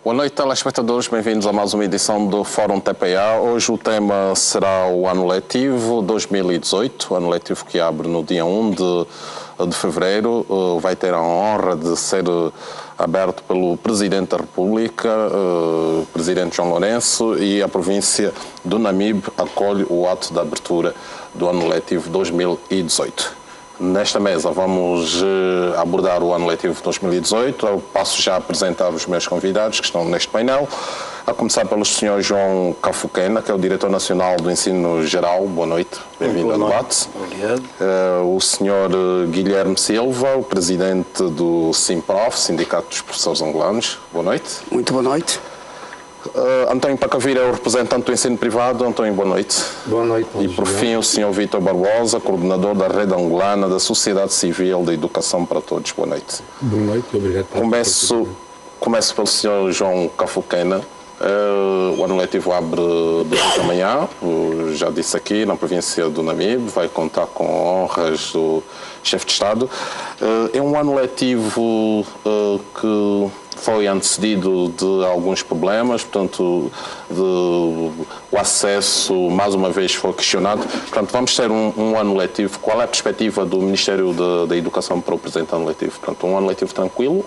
Boa noite, telespectadores. Bem-vindos a mais uma edição do Fórum TPA. Hoje o tema será o ano letivo 2018, o ano letivo que abre no dia 1 de fevereiro. Vai ter a honra de ser aberto pelo Presidente da República, Presidente João Lourenço, e a província do Namibe acolhe o ato de abertura do ano letivo 2018. Nesta mesa vamos abordar o ano letivo 2018. Eu passo já a apresentar os meus convidados que estão neste painel, a começar pelo Sr. João Cafuquena, que é o Diretor Nacional do Ensino Geral. Boa noite, bem-vindo ao debate. Obrigado. O Sr. Guilherme Silva, o Presidente do SIMPROF, Sindicato dos Professores Angolanos. Boa noite. Muito boa noite. António Pacavira é o representante do ensino privado. António, boa noite. Boa noite. E por fim o Sr. Vítor Barbosa, coordenador da Rede Angolana da Sociedade Civil da Educação para Todos. Boa noite. Boa noite, obrigado. Começo pelo Sr. João Cafuquena. O ano letivo abre durante a manhã, já disse aqui, na província do Namibe, vai contar com honras do chefe de Estado. É um ano letivo que foi antecedido de alguns problemas, portanto, o acesso, mais uma vez, foi questionado. Portanto, vamos ter um ano letivo. Qual é a perspectiva do Ministério da Educação para o presente ano letivo? Portanto, um ano letivo tranquilo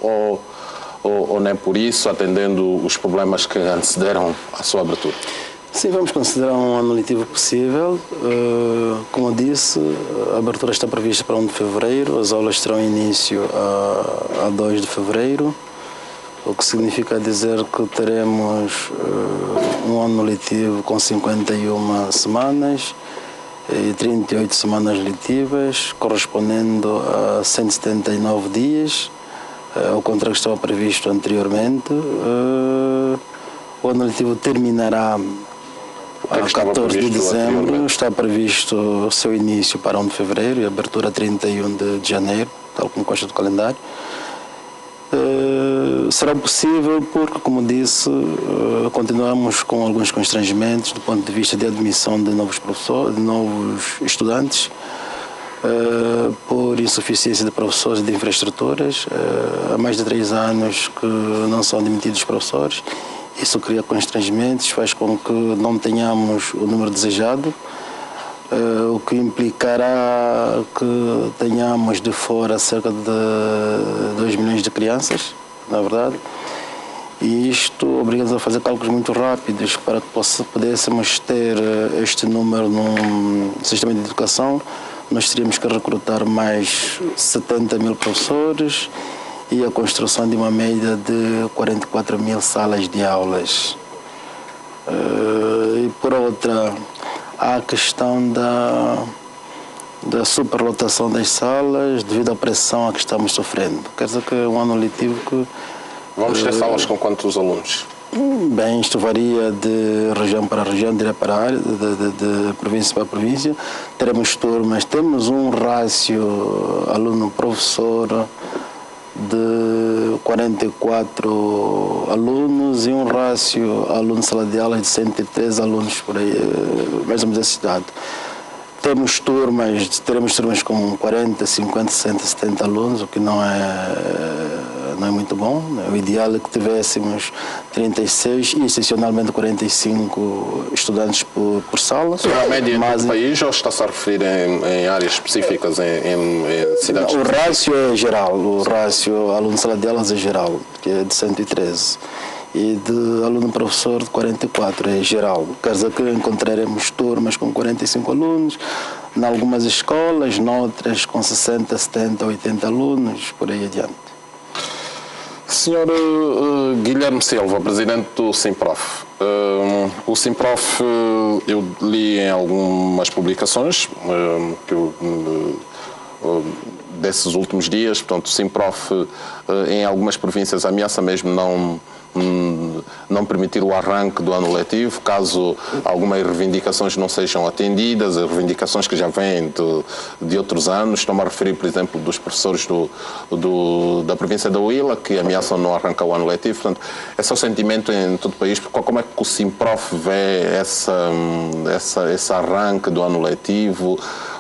ou nem por isso, atendendo os problemas que antecederam à sua abertura? Sim, vamos considerar um ano letivo possível. Como disse, a abertura está prevista para 1 de fevereiro, as aulas terão início a 2 de fevereiro, o que significa dizer que teremos um ano letivo com 51 semanas e 38 semanas letivas, correspondendo a 179 dias, ao contrário que estava previsto anteriormente. O ano letivo terminará a 14 de dezembro, está previsto o seu início para 1 de fevereiro e abertura a 31 de janeiro, tal como consta do calendário. Será possível porque, como disse, continuamos com alguns constrangimentos do ponto de vista de admissão de novos professores, de novos estudantes, por insuficiência de professores e de infraestruturas. Há mais de 3 anos que não são admitidos professores. Isso cria constrangimentos, faz com que não tenhamos o número desejado, o que implicará que tenhamos de fora cerca de 2 milhões de crianças, na verdade. E isto obriga-nos a fazer cálculos muito rápidos para que pudéssemos ter este número num sistema de educação. Nós teríamos que recrutar mais 70 mil professores e a construção de uma média de 44 mil salas de aulas. E por outra, há a questão da superlotação das salas devido à pressão a que estamos sofrendo. Quer dizer que é um ano letivo que... Vamos ter salas com quantos alunos? Bem, isto varia de região para região, de província para província. Teremos turmas, temos um rácio aluno-professor de 44 alunos e um rácio aluno-sala de aula de 103 alunos, por aí, mais ou menos esse dado. Teremos turmas com 40, 50, 60, 70 alunos, o que não é muito bom. O ideal é que tivéssemos 36 e, excepcionalmente, 45 estudantes por sala. É a média do país ou está-se a referir em áreas específicas, em cidades? O rácio é geral, o rácio aluno-sala de aulas é geral, que é de 113. E de aluno-professor de 44, é geral. Quer dizer que encontraremos turmas com 45 alunos, em algumas escolas, noutras com 60, 70, 80 alunos, por aí adiante. Senhor Guilherme Silva, Presidente do SIMPROF. O SIMPROF, eu li em algumas publicações desses últimos dias, portanto, o SIMPROF em algumas províncias ameaça mesmo não permitir o arranque do ano letivo, caso algumas reivindicações não sejam atendidas, as reivindicações que já vêm de outros anos. Estou-me a referir, por exemplo, dos professores da província da Huila, que ameaçam não arrancar o ano letivo. Portanto, esse é o sentimento em todo o país. Como é que o SIMPROF vê esse arranque do ano letivo,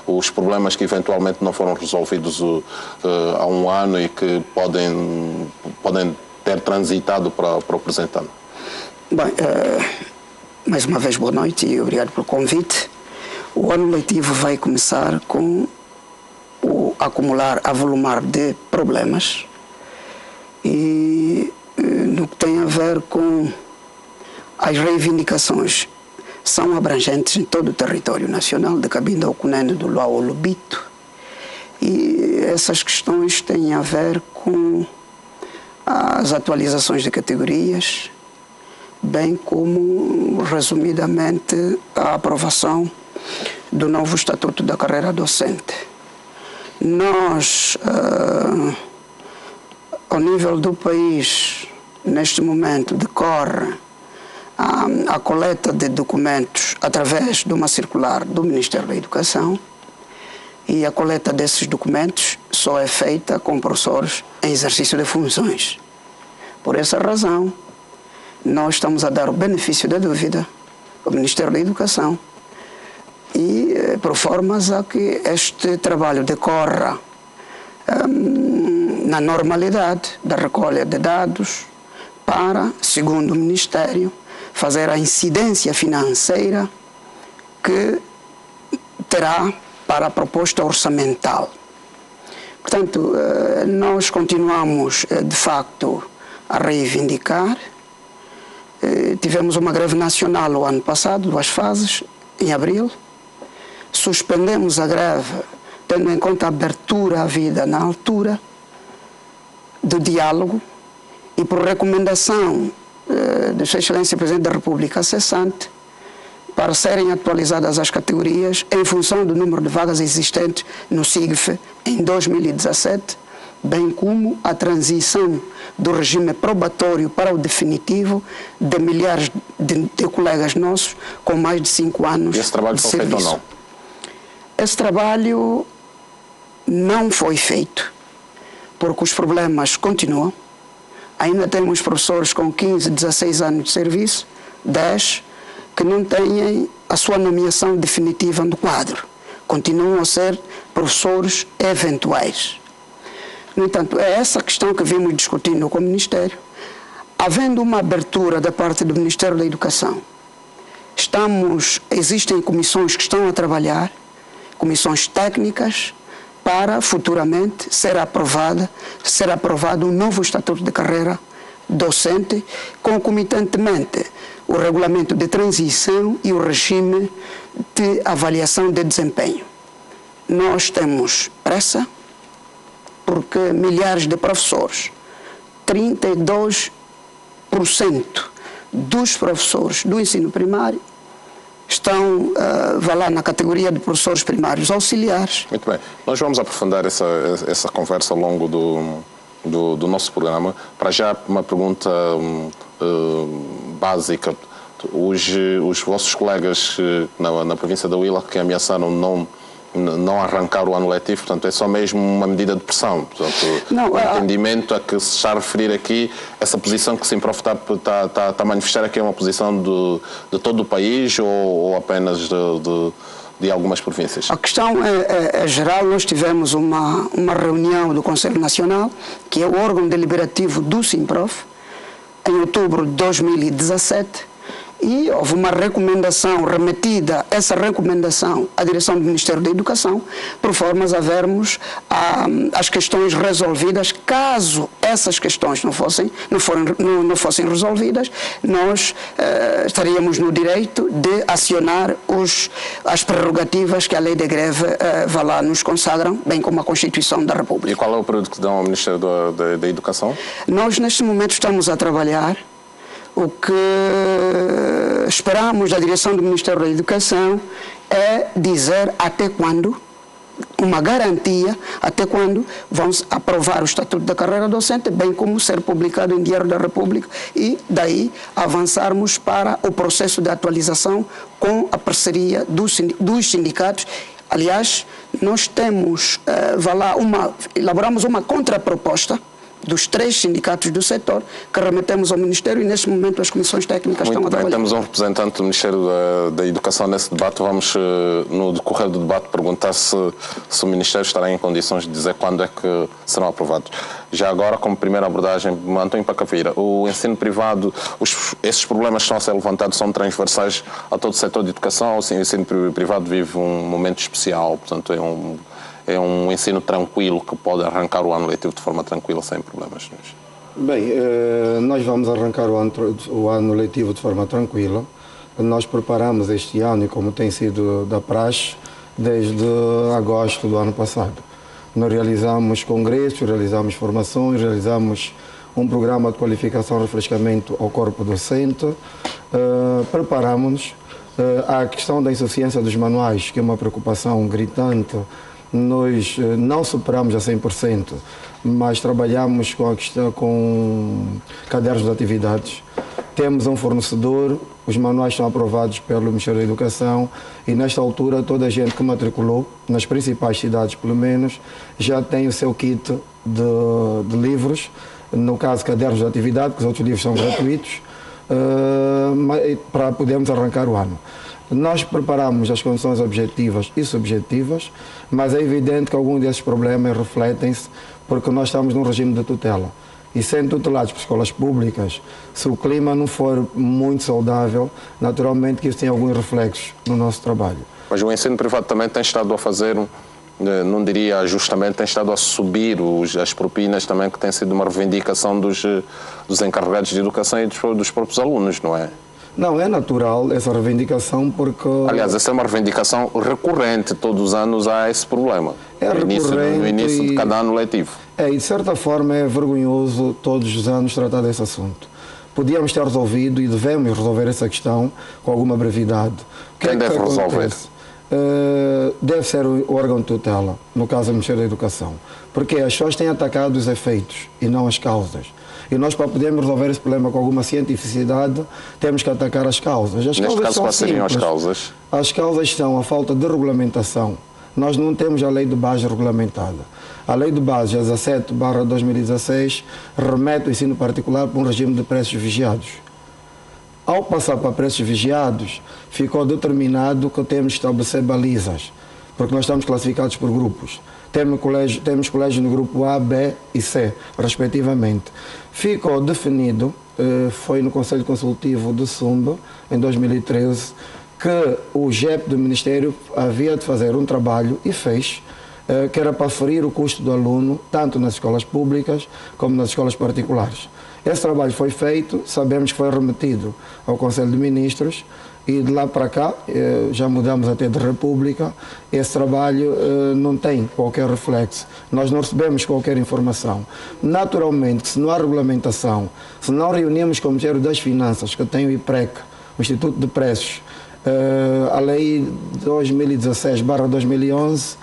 os problemas que eventualmente não foram resolvidos há um ano e que podem ter transitado para o presente ano? Bem, mais uma vez boa noite e obrigado pelo convite. O ano letivo vai começar com o acumular, avolumar de problemas e no que tem a ver com as reivindicações são abrangentes em todo o território nacional, de Cabinda ao Cunene, do Luau ao Lubito, e essas questões têm a ver com as atualizações de categorias, bem como, resumidamente, a aprovação do novo Estatuto da Carreira Docente. Nós, ao nível do país, neste momento, decorre a coleta de documentos através de uma circular do Ministério da Educação, e a coleta desses documentos só é feita com professores em exercício de funções. Por essa razão, nós estamos a dar o benefício da dúvida ao Ministério da Educação e por formas a que este trabalho decorra na normalidade da recolha de dados para, segundo o Ministério, fazer a incidência financeira que terá para a proposta orçamental. Portanto, nós continuamos, de facto, a reivindicar. Tivemos uma greve nacional o ano passado, 2 fases, em abril. Suspendemos a greve, tendo em conta a abertura à vida na altura do diálogo e por recomendação de Sua Excelência Presidente da República cessante, para serem atualizadas as categorias em função do número de vagas existentes no SIGF em 2017, bem como a transição do regime probatório para o definitivo de milhares de colegas nossos com mais de 5 anos de serviço. Esse trabalho foi feito ou não? Esse trabalho não foi feito, porque os problemas continuam. Ainda temos professores com 15, 16 anos de serviço, 10, que não têm a sua nomeação definitiva no quadro. Continuam a ser professores eventuais. No entanto, é essa questão que vimos discutindo com o Ministério. Havendo uma abertura da parte do Ministério da Educação, existem comissões que estão a trabalhar, comissões técnicas, para futuramente ser aprovado um novo Estatuto de Carreira Docente, concomitantemente o regulamento de transição e o regime de avaliação de desempenho. Nós temos pressa, porque milhares de professores, 32% dos professores do ensino primário, estão na categoria de professores primários auxiliares. Muito bem. Nós vamos aprofundar essa conversa ao longo do nosso programa. Para já, uma pergunta básica. Os vossos colegas na província da Huila que ameaçaram não arrancar o ano letivo, portanto, é só mesmo uma medida de pressão. Portanto, o entendimento a que se está a referir aqui, essa posição que o Simprof está a manifestar aqui é uma posição de todo o país ou apenas de algumas províncias? A questão é geral. Nós tivemos uma reunião do Conselho Nacional, que é o órgão deliberativo do Simprof, em outubro de 2017, e houve uma recomendação remetida, essa recomendação à direção do Ministério da Educação, por formas a vermos as questões resolvidas. Caso essas questões não fossem resolvidas, nós estaríamos no direito de acionar as prerrogativas que a lei de greve nos consagram, bem como a Constituição da República. E qual é o período que dão ao Ministério da Educação? Nós, neste momento, estamos a trabalhar. O que esperamos da direção do Ministério da Educação é dizer até quando, uma garantia, até quando vamos aprovar o Estatuto da Carreira Docente, bem como ser publicado em Diário da República, e daí avançarmos para o processo de atualização com a parceria dos sindicatos. Aliás, nós temos, elaboramos uma contraproposta dos 3 sindicatos do setor, que remetemos ao Ministério, e neste momento as comissões técnicas estão a trabalhar. Temos um representante do Ministério da Educação nesse debate. Vamos, no decorrer do debate, perguntar se o Ministério estará em condições de dizer quando é que serão aprovados. Já agora, como primeira abordagem, António Pacavira, o ensino privado, esses problemas que estão a ser levantados são transversais a todo o setor de educação, ou sim, o ensino privado vive um momento especial, portanto é um ensino tranquilo que pode arrancar o ano letivo de forma tranquila, sem problemas? Bem, nós vamos arrancar o ano letivo de forma tranquila. Nós preparamos este ano, e como tem sido da praxe, desde agosto do ano passado. Nós realizamos congressos, realizamos formações, realizamos um programa de qualificação e refrescamento ao corpo docente, preparamos-nos. A questão da insuficiência dos manuais, que é uma preocupação gritante, nós não superamos a 100%, mas trabalhamos com a questão com cadernos de atividades. Temos um fornecedor, os manuais são aprovados pelo Ministério da Educação e nesta altura toda a gente que matriculou, nas principais cidades pelo menos, já tem o seu kit de livros, no caso cadernos de atividade, que os outros livros são gratuitos, para podermos arrancar o ano. Nós preparamos as condições objetivas e subjetivas, mas é evidente que alguns desses problemas refletem-se porque nós estamos num regime de tutela. E sendo tutelados por escolas públicas, se o clima não for muito saudável, naturalmente que isso tem alguns reflexos no nosso trabalho. Mas o ensino privado também tem estado a fazer, não diria justamente, tem estado a subir as propinas também, que tem sido uma reivindicação dos encarregados de educação e dos próprios alunos, não é? Não, é natural essa reivindicação porque... Aliás, essa é uma reivindicação recorrente, todos os anos há esse problema. No início de cada ano letivo. E de certa forma é vergonhoso todos os anos tratar desse assunto. Podíamos ter resolvido e devemos resolver essa questão com alguma brevidade. Quem deve resolver? Deve ser o órgão de tutela, no caso o Ministério da Educação. Porque as pessoas têm atacado os efeitos e não as causas. E nós, para podermos resolver esse problema com alguma cientificidade, temos que atacar as causas. Neste caso, quais seriam as causas? As causas são a falta de regulamentação. Nós não temos a lei de base regulamentada. A lei de base, a 17/2016, remete o ensino particular para um regime de preços vigiados. Ao passar para preços vigiados, ficou determinado que temos que estabelecer balizas, porque nós estamos classificados por grupos. Temos colégios no grupo A, B e C, respectivamente. Ficou definido, foi no Conselho Consultivo de Sumba, em 2013, que o GEP do Ministério havia de fazer um trabalho, e fez, que era para aferir o custo do aluno, tanto nas escolas públicas como nas escolas particulares. Esse trabalho foi feito, sabemos que foi remetido ao Conselho de Ministros, e de lá para cá, já mudamos até de República, esse trabalho não tem qualquer reflexo. Nós não recebemos qualquer informação. Naturalmente, se não há regulamentação, se não reunimos com o Ministério das Finanças, que tem o IPREC, o Instituto de Preços, a Lei 2016/2011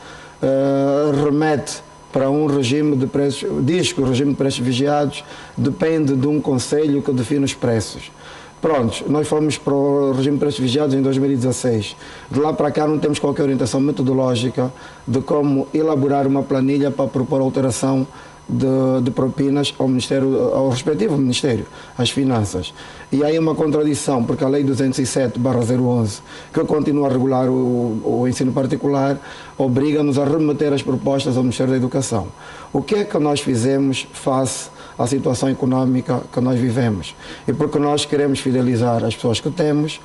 remete para um regime de preços, diz que o regime de preços vigiados depende de um conselho que define os preços. Pronto, nós fomos para o regime de preços vigiados em 2016. De lá para cá não temos qualquer orientação metodológica de como elaborar uma planilha para propor alteração de propinas ao respectivo Ministério, às Finanças. E aí uma contradição, porque a Lei 207/011, que continua a regular o ensino particular, obriga-nos a remeter as propostas ao Ministério da Educação. O que é que nós fizemos face à situação económica que nós vivemos? E porque nós queremos fidelizar as pessoas que temos,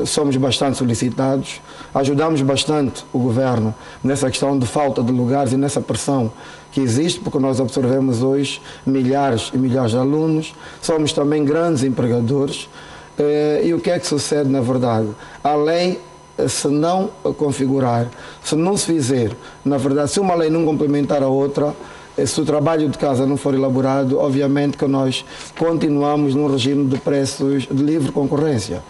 somos bastante solicitados, ajudamos bastante o Governo nessa questão de falta de lugares e nessa pressão que existe, porque nós absorvemos hoje milhares e milhares de alunos, somos também grandes empregadores, e o que é que sucede na verdade? A lei, se não configurar, se não se fizer, na verdade, se uma lei não complementar a outra, se o trabalho de casa não for elaborado, obviamente que nós continuamos num regime de preços de livre concorrência.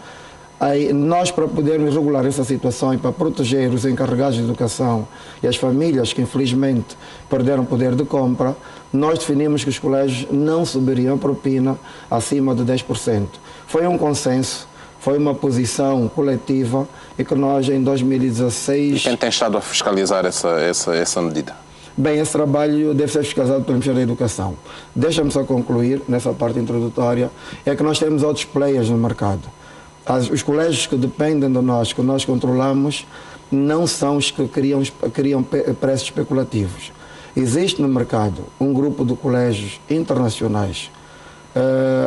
Aí, nós, para podermos regular essa situação e para proteger os encarregados de educação e as famílias que infelizmente perderam poder de compra, nós definimos que os colégios não subiriam a propina acima de 10%. Foi um consenso, foi uma posição coletiva e que nós em 2016... E quem tem estado a fiscalizar essa medida? Bem, esse trabalho deve ser fiscalizado pelo Ministério da Educação. Deixa-me só concluir, nessa parte introdutória, é que nós temos outros players no mercado. Os colégios que dependem de nós, que nós controlamos, não são os que criam preços especulativos. Existe no mercado um grupo de colégios internacionais,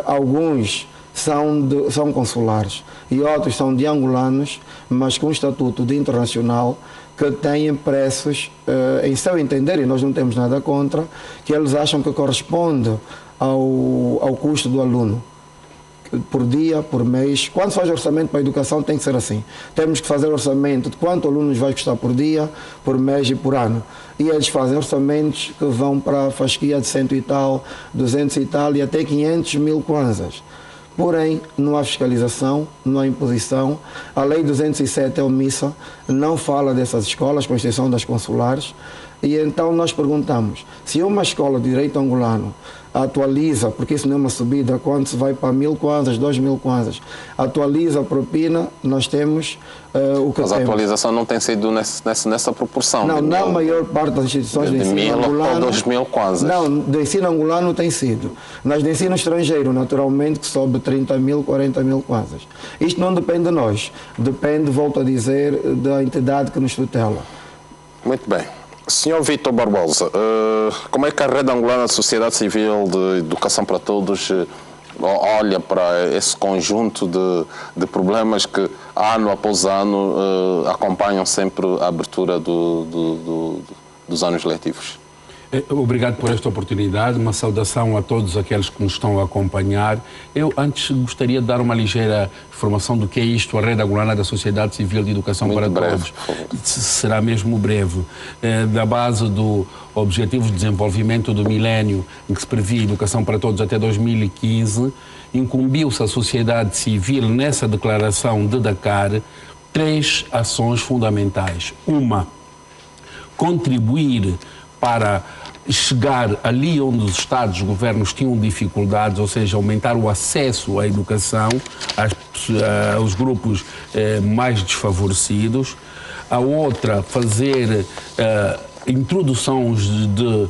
alguns são consulares e outros são de angolanos, mas com estatuto de internacional, que têm preços, em seu entender, e nós não temos nada contra, que eles acham que corresponde ao custo do aluno, por dia, por mês. Quando se faz orçamento para a educação tem que ser assim. Temos que fazer orçamento de quanto o aluno nos vai custar por dia, por mês e por ano. E eles fazem orçamentos que vão para a fasquia de 100 e tal, 200 e tal e até 500 mil kwanzas. Porém, não há fiscalização, não há imposição. A Lei 207 é omissa, não fala dessas escolas, com exceção das consulares. E então nós perguntamos, se uma escola de direito angolano atualiza, porque isso não é uma subida, quando se vai para 1000 kwanzas, 2000 kwanzas, atualiza a propina, nós temos o que Mas temos. a atualização não tem sido nessa proporção. Não, na maior parte das instituições de ensino angolano... ou 2000 kwanzas. Não, de ensino angolano tem sido. Nas de ensino estrangeiro, naturalmente, que sobe 30 mil, 40 mil kwanzas. Isto não depende de nós, depende, volto a dizer, da entidade que nos tutela. Muito bem. Senhor Vítor Barbosa, como é que a Rede Angolana da Sociedade Civil de Educação para Todos olha para esse conjunto de problemas que ano após ano acompanham sempre a abertura dos anos letivos? Obrigado por esta oportunidade, uma saudação a todos aqueles que nos estão a acompanhar. Eu antes gostaria de dar uma ligeira informação do que é isto, a Rede Angolana da Sociedade Civil de Educação Muito para breve, Todos. por favor. Será mesmo breve. Da base do Objetivo de Desenvolvimento do Milénio, em que se previa Educação para Todos até 2015, incumbiu-se a sociedade civil nessa declaração de Dakar 3 ações fundamentais. Uma, contribuir para chegar ali onde os Estados, os governos tinham dificuldades, ou seja, aumentar o acesso à educação aos grupos mais desfavorecidos. A outra, fazer introduções de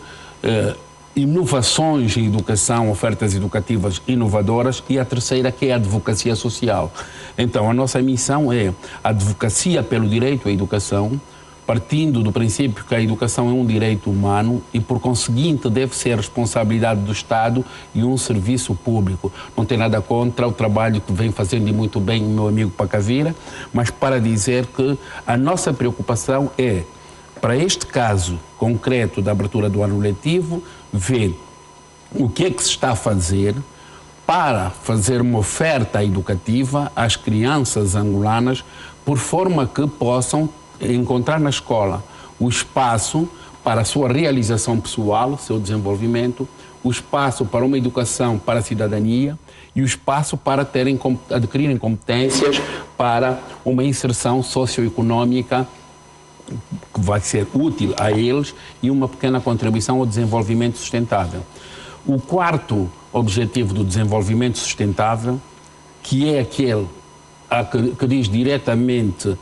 inovações em educação, ofertas educativas inovadoras. E a terceira, que é a advocacia social. Então, a nossa missão é a advocacia pelo direito à educação, partindo do princípio que a educação é um direito humano e, por conseguinte, deve ser responsabilidade do Estado e um serviço público. Não tem nada contra o trabalho que vem fazendo e muito bem o meu amigo Pacavira, mas para dizer que a nossa preocupação é, para este caso concreto da abertura do ano letivo, ver o que é que se está a fazer para fazer uma oferta educativa às crianças angolanas, por forma que possam encontrar na escola o espaço para a sua realização pessoal, seu desenvolvimento, o espaço para uma educação para a cidadania e o espaço para adquirirem competências para uma inserção socioeconómica que vai ser útil a eles e uma pequena contribuição ao desenvolvimento sustentável. O quarto objetivo do desenvolvimento sustentável, que é aquele que diz diretamente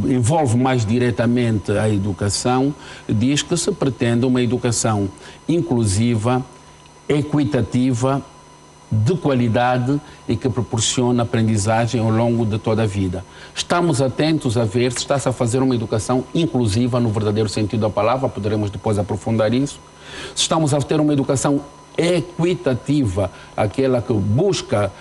envolve mais diretamente a educação, diz que se pretende uma educação inclusiva, equitativa, de qualidade e que proporciona aprendizagem ao longo de toda a vida. Estamos atentos a ver se está-se a fazer uma educação inclusiva no verdadeiro sentido da palavra, poderemos depois aprofundar isso. Se estamos a ter uma educação equitativa, aquela que busca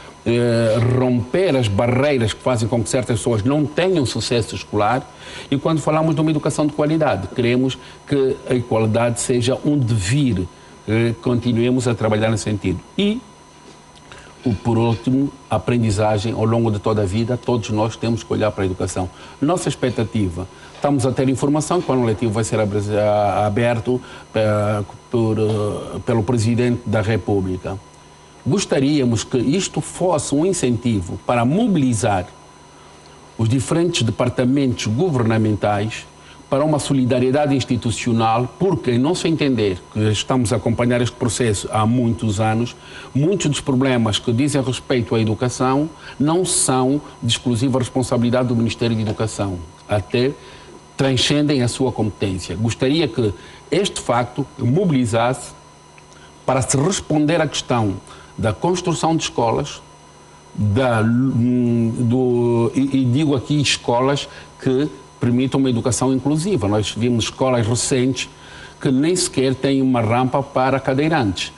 romper as barreiras que fazem com que certas pessoas não tenham sucesso escolar. E quando falamos de uma educação de qualidade, queremos que a igualdade seja um devir, continuemos a trabalhar nesse sentido. E, por último, a aprendizagem ao longo de toda a vida. Todos nós temos que olhar para a educação. Nossa expectativa, estamos a ter informação que o ano letivo vai ser aberto pelo Presidente da República. Gostaríamos que isto fosse um incentivo para mobilizar os diferentes departamentos governamentais para uma solidariedade institucional, porque, em nosso entender, que estamos a acompanhar este processo há muitos anos, muitos dos problemas que dizem respeito à educação não são de exclusiva responsabilidade do Ministério da Educação, até transcendem a sua competência. Gostaria que este facto mobilizasse para se responder à questão da construção de escolas, e digo aqui escolas que permitam uma educação inclusiva. Nós vimos escolas recentes que nem sequer têm uma rampa para cadeirantes.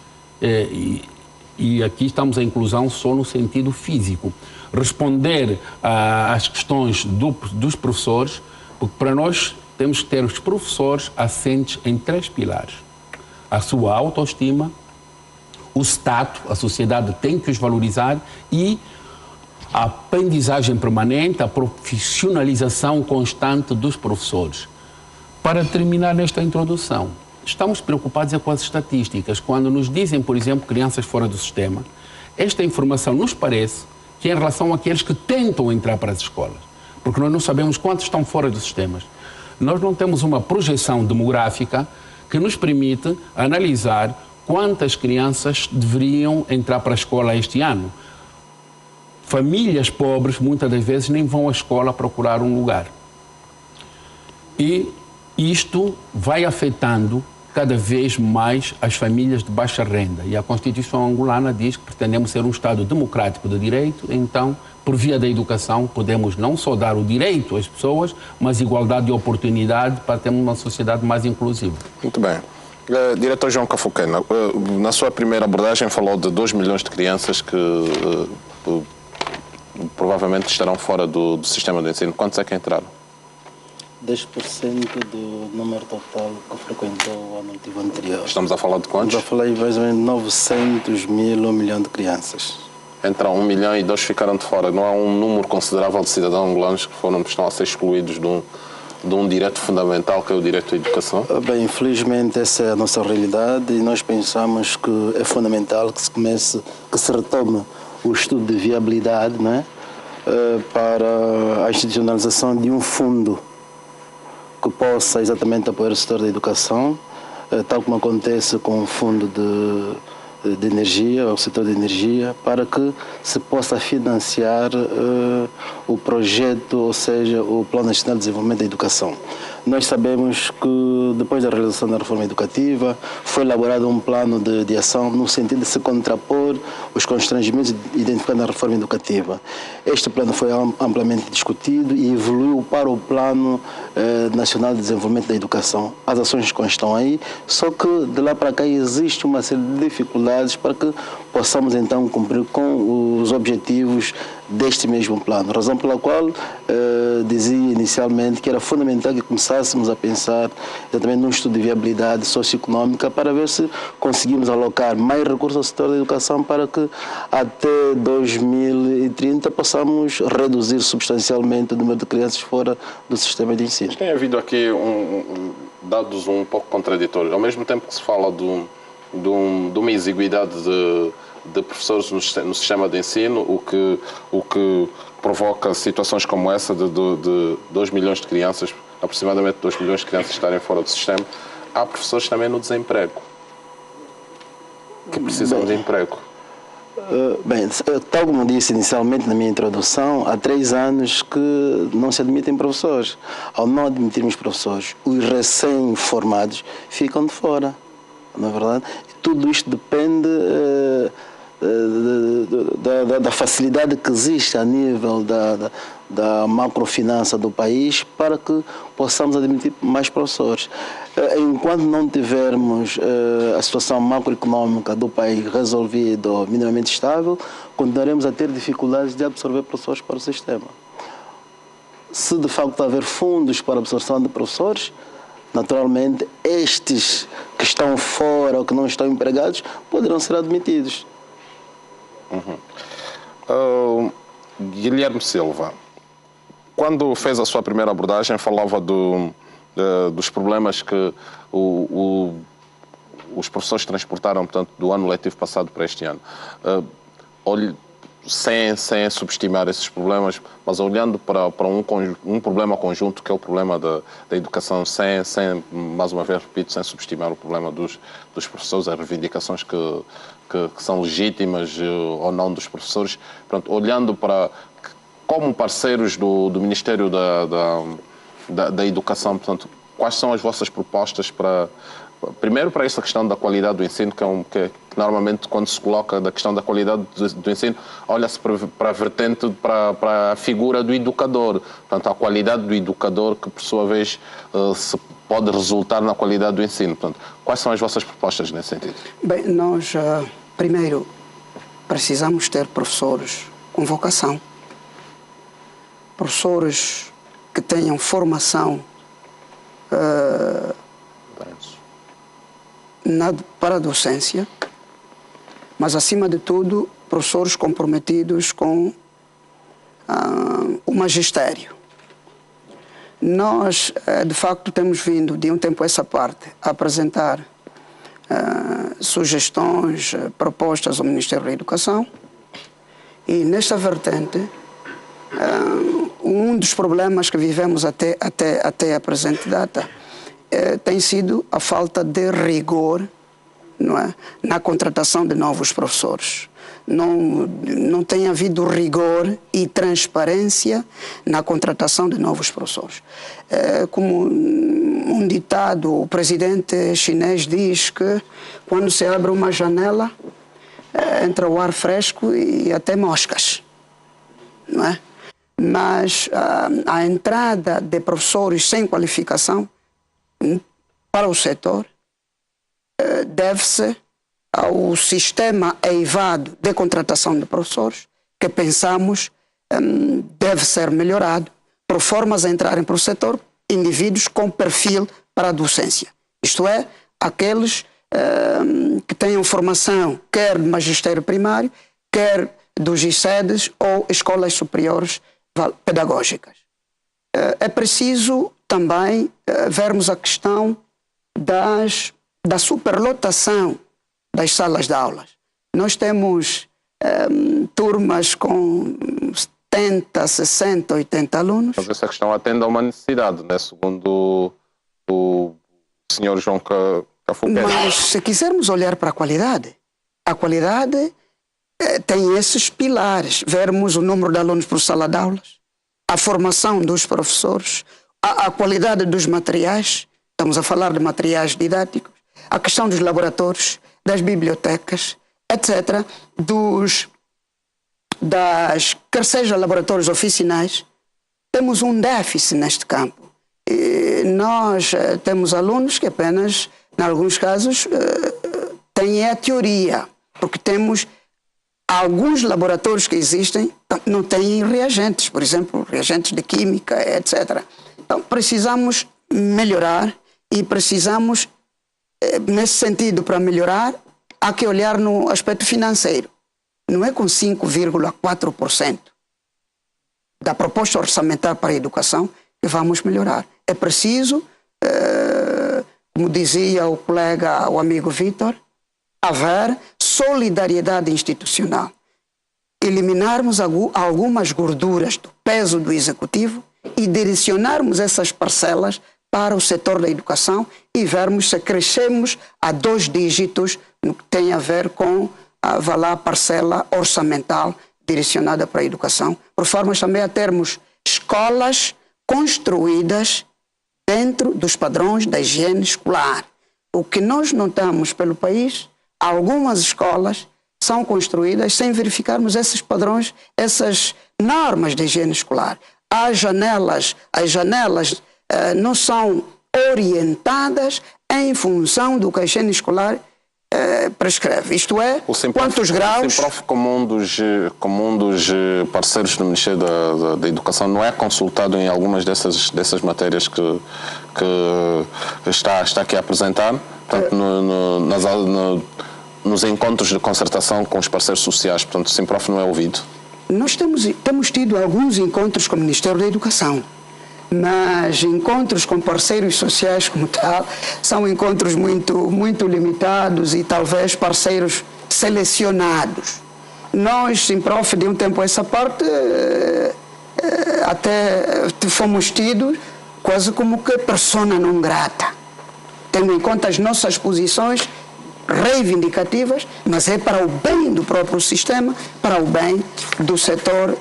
E aqui estamos a inclusão só no sentido físico. Responder às questões dos professores, porque para nós temos que ter os professores assentes em 3 pilares. A sua autoestima, o status, a sociedade tem que os valorizar, e a aprendizagem permanente, a profissionalização constante dos professores. Para terminar nesta introdução, estamos preocupados com as estatísticas. Quando nos dizem, por exemplo, crianças fora do sistema, esta informação nos parece que é em relação àqueles que tentam entrar para as escolas, porque nós não sabemos quantos estão fora dos sistemas. Nós não temos uma projeção demográfica que nos permite analisar quantas crianças deveriam entrar para a escola este ano. Famílias pobres, muitas das vezes, nem vão à escola procurar um lugar. E isto vai afetando cada vez mais as famílias de baixa renda. E a Constituição angolana diz que pretendemos ser um Estado democrático de direito, então, por via da educação, podemos não só dar o direito às pessoas, mas igualdade de oportunidade para termos uma sociedade mais inclusiva. Muito bem. Diretor João Cafuquena, na sua primeira abordagem falou de 2 milhões de crianças que provavelmente estarão fora do sistema de ensino. Quantos é que entraram? 10% do número total que frequentou o ano letivo anterior. Estamos a falar de quantos? Eu falei mais ou menos 900 mil, 1 milhão de crianças. Entre 1 milhão e 2 ficaram de fora. Não há um número considerável de cidadãos angolanos que estão a ser excluídos de um direito fundamental, que é o direito à educação? Bem, infelizmente essa é a nossa realidade, e nós pensamos que é fundamental que se retome o estudo de viabilidade, não é? Para a institucionalização de um fundo que possa exatamente apoiar o setor da educação, tal como acontece com o fundo de energia, o setor de energia, para que se possa financiar o projeto, ou seja, o Plano Nacional de Desenvolvimento da Educação. Nós sabemos que depois da realização da reforma educativa foi elaborado um plano de ação no sentido de se contrapor os constrangimentos identificados na reforma educativa. Este plano foi amplamente discutido e evoluiu para o Plano Nacional de Desenvolvimento da Educação. As ações constam aí, só que de lá para cá existe uma série de dificuldades para que possamos então cumprir com os objetivos deste mesmo plano. Razão pela qual dizia inicialmente que era fundamental que começássemos a pensar exatamente num estudo de viabilidade socioeconómica para ver se conseguimos alocar mais recursos ao setor da educação para que até 2030 possamos reduzir substancialmente o número de crianças fora do sistema de ensino. Tem havido aqui dados um pouco contraditórios. Ao mesmo tempo que se fala de uma exiguidade de professores no sistema de ensino, o que provoca situações como essa de 2 milhões de crianças, aproximadamente 2 milhões de crianças estarem fora do sistema. Há professores também no desemprego, que precisam de emprego. Bem, tal como disse inicialmente na minha introdução, há 3 anos que não se admitem professores. Ao não admitirmos professores, os recém-formados ficam de fora, não é verdade? Tudo isto depende da facilidade que existe a nível da macrofinança do país para que possamos admitir mais professores. Enquanto não tivermos a situação macroeconômica do país resolvida ou minimamente estável, continuaremos a ter dificuldades de absorver professores para o sistema. Se de facto haver fundos para a absorção de professores, naturalmente estes que estão fora ou que não estão empregados poderão ser admitidos. Guilherme Silva, quando fez a sua primeira abordagem, falava dos problemas que os professores transportaram, portanto, do ano letivo passado para este ano. Sem subestimar esses problemas, mas olhando para um problema conjunto, que é o problema da educação, mais uma vez repito, sem subestimar o problema dos professores, as reivindicações que são legítimas ou não dos professores. Pronto, olhando para, como parceiros do Ministério da Educação, portanto, quais são as vossas propostas primeiro para essa questão da qualidade do ensino, que porque normalmente quando se coloca da questão da qualidade do ensino, olha-se para a vertente, para a figura do educador. Portanto, a qualidade do educador que, por sua vez, se pode resultar na qualidade do ensino. Portanto, quais são as vossas propostas nesse sentido? Bem, nós, primeiro, precisamos ter professores com vocação. Professores que tenham formação para a docência, mas, acima de tudo, professores comprometidos com o magistério. Nós, de facto, temos vindo, de um tempo a essa parte, a apresentar sugestões, propostas ao Ministério da Educação, e nesta vertente, um dos problemas que vivemos até a presente data tem sido a falta de rigor, não é, na contratação de novos professores. Não tem havido rigor e transparência na contratação de novos professores. Como um ditado, o presidente chinês diz que quando se abre uma janela, entra o ar fresco e até moscas, não é? Mas a entrada de professores sem qualificação para o setor deve-se ao sistema eivado de contratação de professores, que pensamos deve ser melhorado, por formas a entrarem para o setor indivíduos com perfil para a docência. Isto é, aqueles que tenham formação quer de magistério primário, quer dos ICEDs ou escolas superiores pedagógicas. É preciso também vermos a questão da superlotação das salas de aulas. Nós temos turmas com 70, 60, 80 alunos. Mas essa questão atende a uma necessidade, né? Segundo o senhor João Cafuquete. Mas se quisermos olhar para a qualidade tem esses pilares. Vermos o número de alunos por sala de aulas, a formação dos professores, a qualidade dos materiais, estamos a falar de materiais didáticos, a questão dos laboratórios, das bibliotecas, etc., quer seja laboratórios oficinais. Temos um déficit neste campo. E nós temos alunos que apenas, em alguns casos, têm a teoria, porque temos alguns laboratórios que existem, não têm reagentes, por exemplo, reagentes de química, etc. Então, precisamos melhorar e precisamos, nesse sentido, para melhorar, há que olhar no aspecto financeiro. Não é com 5,4% da proposta orçamentária para a educação que vamos melhorar. É preciso, como dizia o colega, o amigo Vítor, haver solidariedade institucional. Eliminarmos algumas gorduras do peso do executivo e direcionarmos essas parcelas para o setor da educação e vermos se crescemos a 2 dígitos no que tem a ver com a parcela orçamental direcionada para a educação, por forma também a termos escolas construídas dentro dos padrões da higiene escolar. O que nós notamos pelo país, algumas escolas são construídas sem verificarmos esses padrões, essas normas de higiene escolar. As janelas não são orientadas em função do que a higiene escolar prescreve. Isto é, quantos graus... O Simprof, como um dos parceiros do Ministério da Educação, não é consultado em algumas dessas matérias que está aqui a apresentar? Portanto, nos encontros de concertação com os parceiros sociais, portanto, o Simprof não é ouvido? Nós temos tido alguns encontros com o Ministério da Educação, mas encontros com parceiros sociais como tal são encontros muito limitados e talvez parceiros selecionados. Nós, Simprof, de um tempo a essa parte, até fomos tidos quase como que persona non grata, tendo em conta as nossas posições reivindicativas, mas é para o bem do próprio sistema, para o bem do setor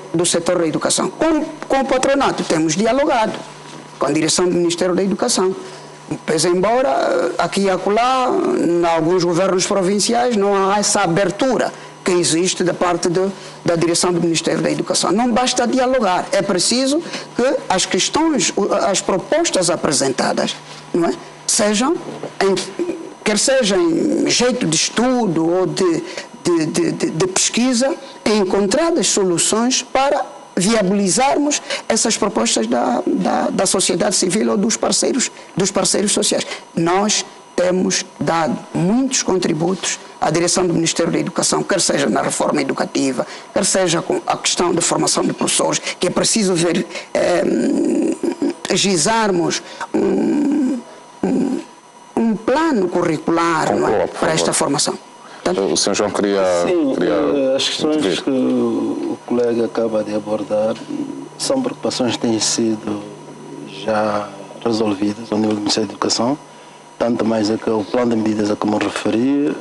da educação. Com o patronato temos dialogado, com a direção do Ministério da Educação, Pois embora aqui e acolá, em alguns governos provinciais, não há essa abertura que existe da parte da direção do Ministério da Educação. Não basta dialogar, é preciso que as questões, as propostas apresentadas, não é, sejam, quer seja em jeito de estudo ou de pesquisa, encontradas soluções para viabilizarmos essas propostas da sociedade civil ou dos parceiros sociais. Nós temos dado muitos contributos à direção do Ministério da Educação, quer seja na reforma educativa, quer seja com a questão da formação de professores, que é preciso agilizarmos um plano curricular para esta formação. O Sr. João queria as questões que o colega acaba de abordar são preocupações que têm sido já resolvidas ao nível do Ministério da Educação, tanto mais é que o plano de medidas a que me referi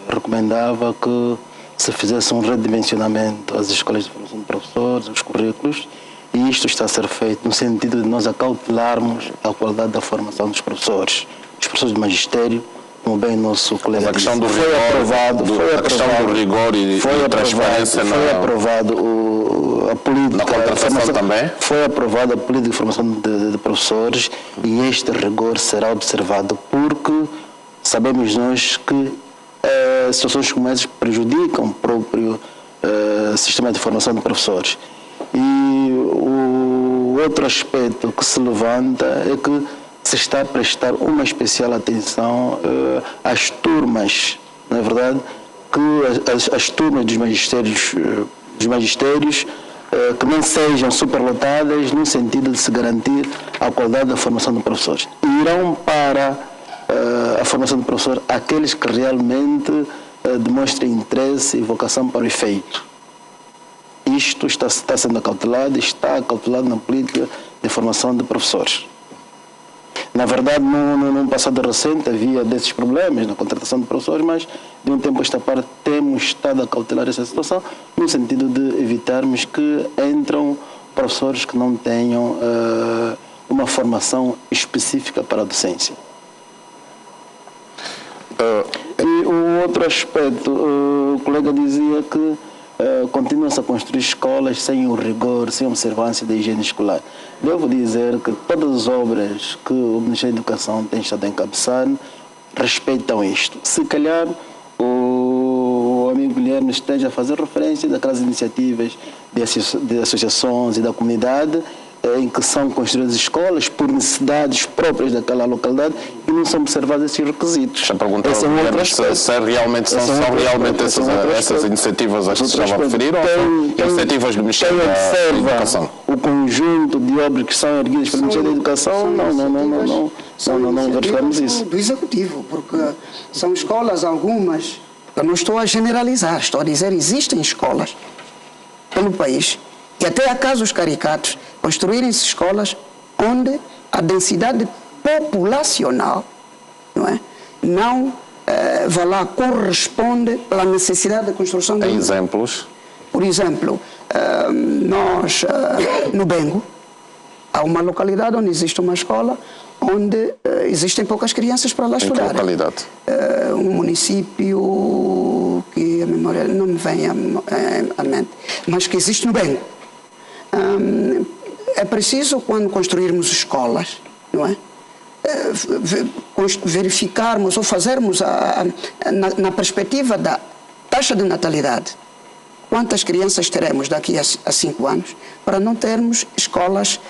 recomendava que se fizesse um redimensionamento às escolas de formação de professores, aos currículos, e isto está a ser feito no sentido de nós acautelarmos a qualidade da formação dos professores de magistério, como bem o nosso colega disse. A questão do rigor e transparência foi aprovado a política na contratação também. Foi aprovada a política de formação de professores e este rigor será observado porque sabemos nós que situações como essas prejudicam o próprio sistema de formação de professores. E o outro aspecto que se levanta é que se está a prestar uma especial atenção às turmas, não é verdade? Que as turmas dos magistérios que não sejam superlotadas no sentido de se garantir a qualidade da formação de professores. Irão para a formação de professor aqueles que realmente demonstrem interesse e vocação para o efeito. Isto está sendo acautelado, está acautelado na política de formação de professores. Na verdade, num passado recente havia desses problemas na contratação de professores, mas de um tempo a esta parte temos estado a cautelar essa situação no sentido de evitarmos que entram professores que não tenham uma formação específica para a docência. E o outro aspecto, o colega dizia que continua-se a construir escolas sem o rigor, sem a observância da higiene escolar. Devo dizer que todas as obras que o Ministério da Educação tem estado a encabeçar respeitam isto. Se calhar o amigo Guilherme esteja a fazer referência daquelas iniciativas de associações e da comunidade em que são construídas escolas por necessidades próprias daquela localidade e não são observados esses requisitos. Já perguntou se realmente são essas iniciativas a que se estava a referir ou são iniciativas do Ministério da Educação? O conjunto de obras que são erguidas pelo Ministério da Educação, não verificamos isso. Do Executivo, porque são escolas algumas, eu não estou a generalizar, estou a dizer existem escolas pelo país e até há casos caricatos construírem-se escolas onde a densidade populacional não corresponde à necessidade de construção de... exemplos? Por exemplo, nós, no Bengo, há uma localidade onde existe uma escola onde existem poucas crianças para lá estudar. Em que localidade? Um município que a memória não me vem à mente, mas que existe no Bengo. É preciso, quando construirmos escolas, não é? Verificarmos ou fazermos na perspectiva da taxa de natalidade, quantas crianças teremos daqui a 5 anos, para não termos escolas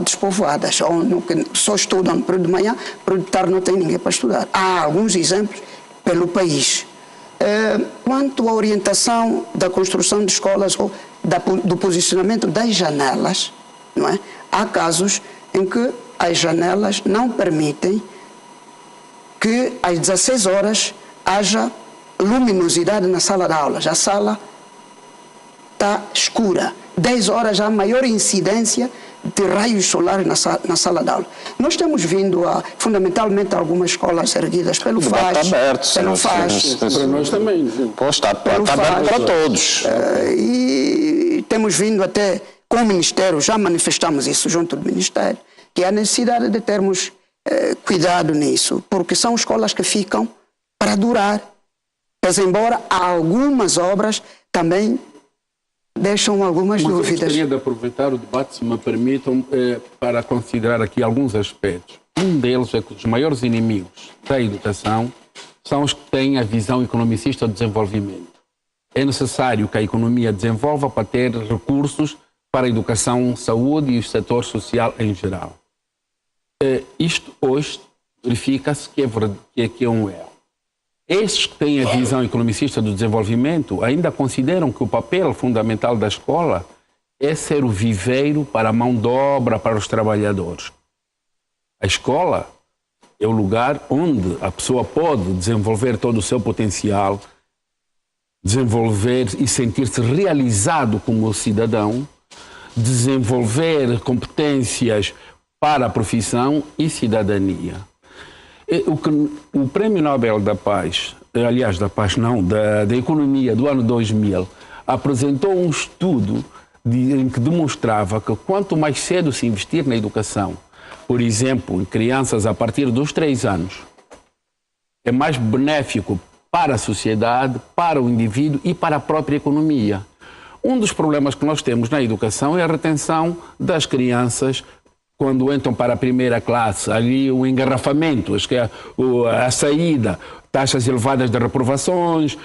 despovoadas, ou que só estudam no período de manhã, período de tarde não tem ninguém para estudar. Há alguns exemplos pelo país. Quanto à orientação da construção de escolas ou do posicionamento das janelas, não é? Há casos em que as janelas não permitem que às 16 horas haja luminosidade na sala de aulas. A sala está escura. 10 horas há maior incidência de raios solares na sala de aula. Nós temos vindo algumente algumas escolas erguidas pelo FAS. Está aberto, pelo FAS. Para nós também. Está aberto para todos. E temos vindo até com o Ministério, já manifestamos isso junto do Ministério, que é a necessidade de termos cuidado nisso, porque são escolas que ficam para durar. Mas embora algumas obras também deixam algumas dúvidas. Eu gostaria de aproveitar o debate, se me permitam, para considerar aqui alguns aspectos. Um deles é que os maiores inimigos da educação são os que têm a visão economicista do desenvolvimento. É necessário que a economia desenvolva para ter recursos para a educação, saúde e o setor social em geral. Isto hoje verifica-se que é um erro. Estes que têm a visão economicista do desenvolvimento ainda consideram que o papel fundamental da escola é ser o viveiro para a mão de obra para os trabalhadores. A escola é o lugar onde a pessoa pode desenvolver todo o seu potencial, desenvolver e sentir-se realizado como cidadão, desenvolver competências para a profissão e cidadania. O Prémio Nobel da Paz, aliás, da Paz não, da Economia do ano 2000, apresentou um estudo em que demonstrava que quanto mais cedo se investir na educação, por exemplo, em crianças a partir dos 3 anos, é mais benéfico para a sociedade, para o indivíduo e para a própria economia. Um dos problemas que nós temos na educação é a retenção das crianças quando entram para a primeira classe, ali o engarrafamento, a saída, taxas elevadas de reprovações,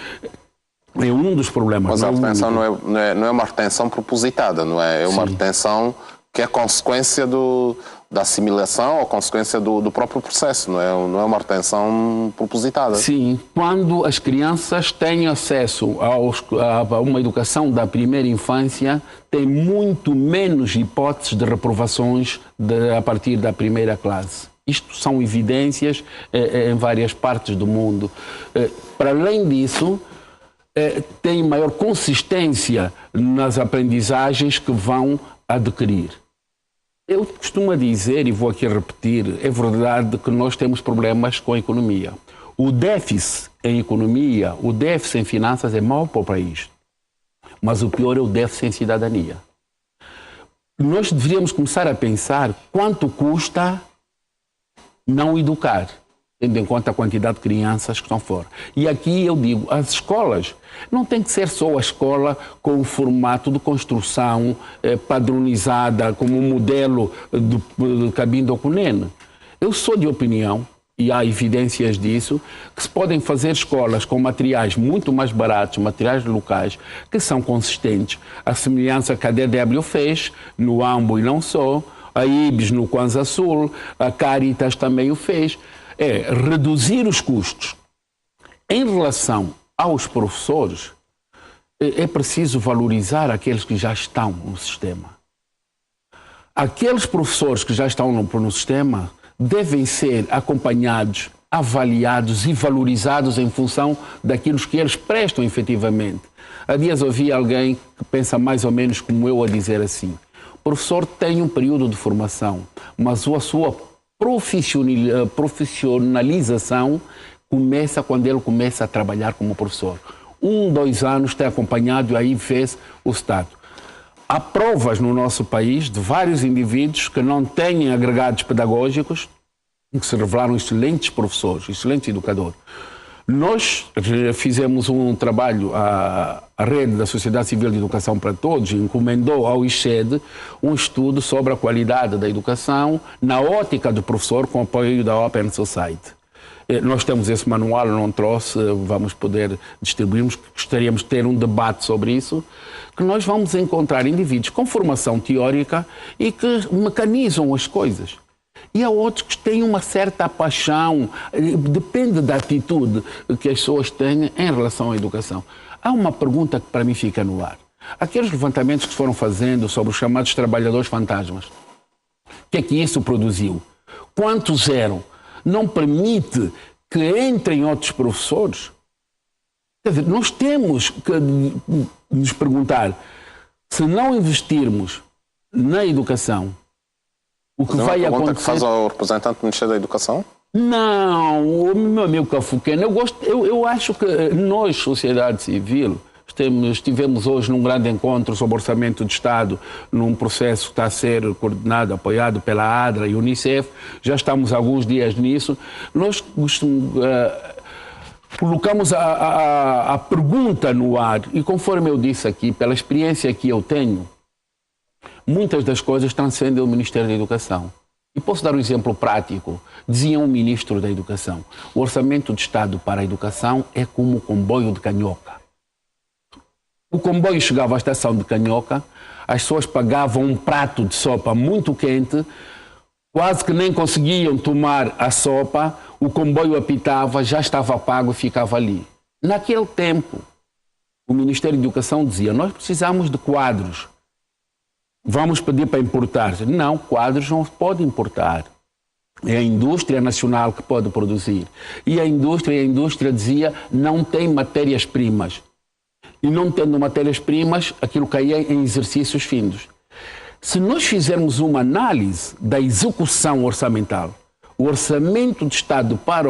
é um dos problemas. Mas a retenção não é uma retenção propositada, não é? É uma retenção que é consequência da assimilação ou consequência do próprio processo, não é uma retenção propositada. Sim, quando as crianças têm acesso a uma educação da primeira infância, têm muito menos hipóteses de reprovações a partir da primeira classe. Isto são evidências em várias partes do mundo. Para além disso, tem maior consistência nas aprendizagens que vão adquirir. Eu costumo dizer, e vou aqui repetir, é verdade que nós temos problemas com a economia. O déficit em economia, o déficit em finanças é mau para o país. Mas o pior é o déficit em cidadania. Nós deveríamos começar a pensar quanto custa não educar, tendo em conta a quantidade de crianças que estão fora. E aqui eu digo, as escolas não tem que ser só a escola com o formato de construção padronizada, como um modelo do Cabine do Cunene. Eu sou de opinião, e há evidências disso, que se podem fazer escolas com materiais muito mais baratos, materiais locais, que são consistentes. A semelhança que a DW fez no Ambo e não só, a IBS no Kwanza Sul, a Caritas também o fez. É reduzir os custos. Em relação aos professores, é preciso valorizar aqueles que já estão no sistema. Aqueles professores que já estão no sistema devem ser acompanhados, avaliados e valorizados em função daquilo que eles prestam efetivamente. Há dias ouvi alguém que pensa mais ou menos como eu a dizer assim: o professor tem um período de formação, mas a sua profissionalização começa quando ele começa a trabalhar como professor. 1, 2 anos tem acompanhado e aí fez o status. Há provas no nosso país de vários indivíduos que não têm agregados pedagógicos e que se revelaram excelentes professores, excelentes educadores. Nós fizemos um trabalho, a Rede da Sociedade Civil de Educação para Todos encomendou ao ICED um estudo sobre a qualidade da educação na ótica do professor com apoio da Open Society. Nós temos esse manual, não trouxe, vamos poder distribuirmos, gostaríamos de ter um debate sobre isso, que nós vamos encontrar indivíduos com formação teórica e que mecanizam as coisas. E há outros que têm uma certa paixão, depende da atitude que as pessoas têm em relação à educação. Há uma pergunta que para mim fica no ar. Aqueles levantamentos que se foram fazendo sobre os chamados trabalhadores fantasmas, o que é que isso produziu? Quantos eram? Não permite que entrem outros professores? Quer dizer, nós temos que nos perguntar, se não investirmos na educação, o que vai acontecer... que faz ao representante do Ministério da Educação? Não, o meu amigo Cafuqueno, eu acho que nós, sociedade civil, Estivemos hoje num grande encontro sobre orçamento de Estado, num processo que está a ser coordenado, apoiado pela ADRA e Unicef. Já estamos há alguns dias nisso. Nós colocamos a pergunta no ar e, conforme eu disse aqui, pela experiência que eu tenho, muitas das coisas transcendem o Ministério da Educação. E posso dar um exemplo prático. Dizia um ministro da Educação: o orçamento de Estado para a educação é como o comboio de Canhoca. O comboio chegava à estação de Canhoca, as pessoas pagavam um prato de sopa muito quente, quase que nem conseguiam tomar a sopa, o comboio apitava, já estava pago e ficava ali. Naquele tempo, o Ministério da Educação dizia: nós precisamos de quadros. Vamos pedir para importar. Não, quadros não se pode importar. É a indústria nacional que pode produzir. E a indústria dizia: não tem matérias-primas. E não tendo matérias-primas, aquilo caía em exercícios findos. Se nós fizermos uma análise da execução orçamental, o orçamento de Estado para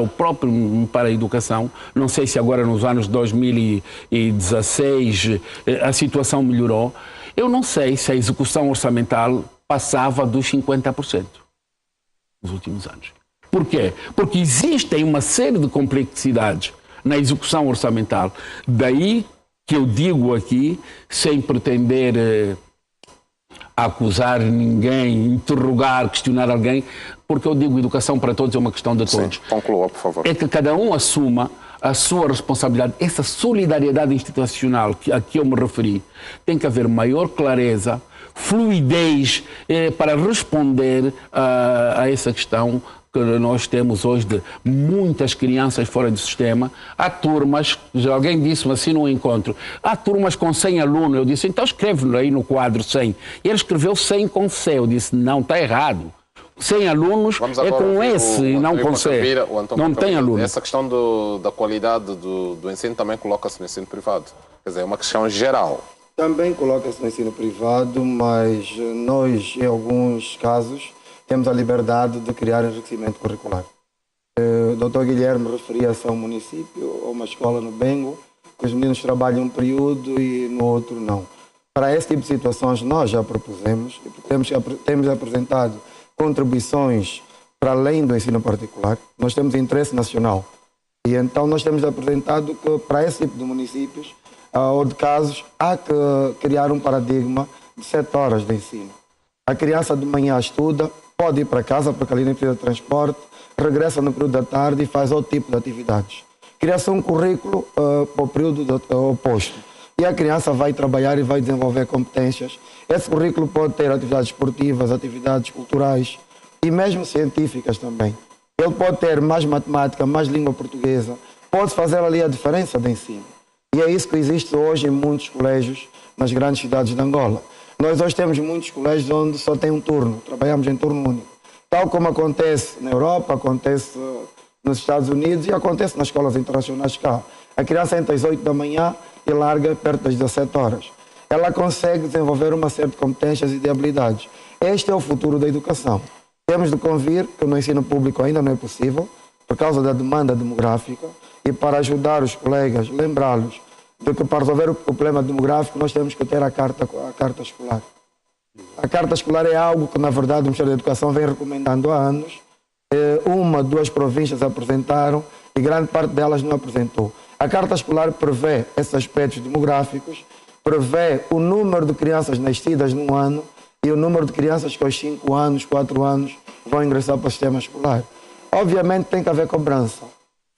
a educação, não sei se agora nos anos 2016 a situação melhorou, eu não sei se a execução orçamental passava dos 50% nos últimos anos. Por quê? Porque existem uma série de complexidades na execução orçamental. Daí que eu digo aqui, sem pretender acusar ninguém, interrogar, questionar alguém, porque eu digo educação para todos é uma questão de todos. Sim, conclua, por favor. É que cada um assuma a sua responsabilidade, essa solidariedade institucional a que eu me referi. Tem que haver maior clareza, fluidez para responder a essa questão que nós temos hoje de muitas crianças fora do sistema. Há turmas, já alguém disse-me assim num encontro, há turmas com 100 alunos. Eu disse: então escreve aí no quadro 100. E ele escreveu 100 com C. Eu disse: não, está errado. 100 alunos é com S e não com C. Não tem alunos. Essa questão da qualidade do ensino também coloca-se no ensino privado. Quer dizer, é uma questão geral. Também coloca-se no ensino privado, mas nós, em alguns casos, temos a liberdade de criar enriquecimento curricular. O Dr. Guilherme referia-se a um município ou uma escola no Bengo, que os meninos trabalham um período e no outro não. Para esse tipo de situações nós já propusemos e temos apresentado contribuições para além do ensino particular. Nós temos interesse nacional e então nós temos apresentado que para esse tipo de municípios ou de casos há que criar um paradigma de 7 horas de ensino. A criança de manhã estuda, pode ir para casa porque ali não precisa de transporte, regressa no período da tarde e faz outro tipo de atividades. Cria-se um currículo para o período oposto. E a criança vai trabalhar e vai desenvolver competências. Esse currículo pode ter atividades esportivas, atividades culturais e mesmo científicas também. Ele pode ter mais matemática, mais língua portuguesa. Pode fazer ali a diferença de ensino. E é isso que existe hoje em muitos colégios nas grandes cidades de Angola. Nós hoje temos muitos colégios onde só tem um turno, trabalhamos em turno único. Tal como acontece na Europa, acontece nos Estados Unidos e acontece nas escolas internacionais cá. A criança entra às 8 da manhã e larga perto das 17 horas. Ela consegue desenvolver uma série de competências e de habilidades. Este é o futuro da educação. Temos de convir que no ensino público ainda não é possível, por causa da demanda demográfica, e para ajudar os colegas, lembrá-los de que para resolver o problema demográfico nós temos que ter a carta escolar. A carta escolar é algo que, na verdade, o Ministério da Educação vem recomendando há anos. 1, 2 províncias apresentaram e grande parte delas não apresentou. A carta escolar prevê esses aspectos demográficos, prevê o número de crianças nascidas num ano e o número de crianças que aos 5 anos, 4 anos vão ingressar para o sistema escolar. Obviamente tem que haver cobrança.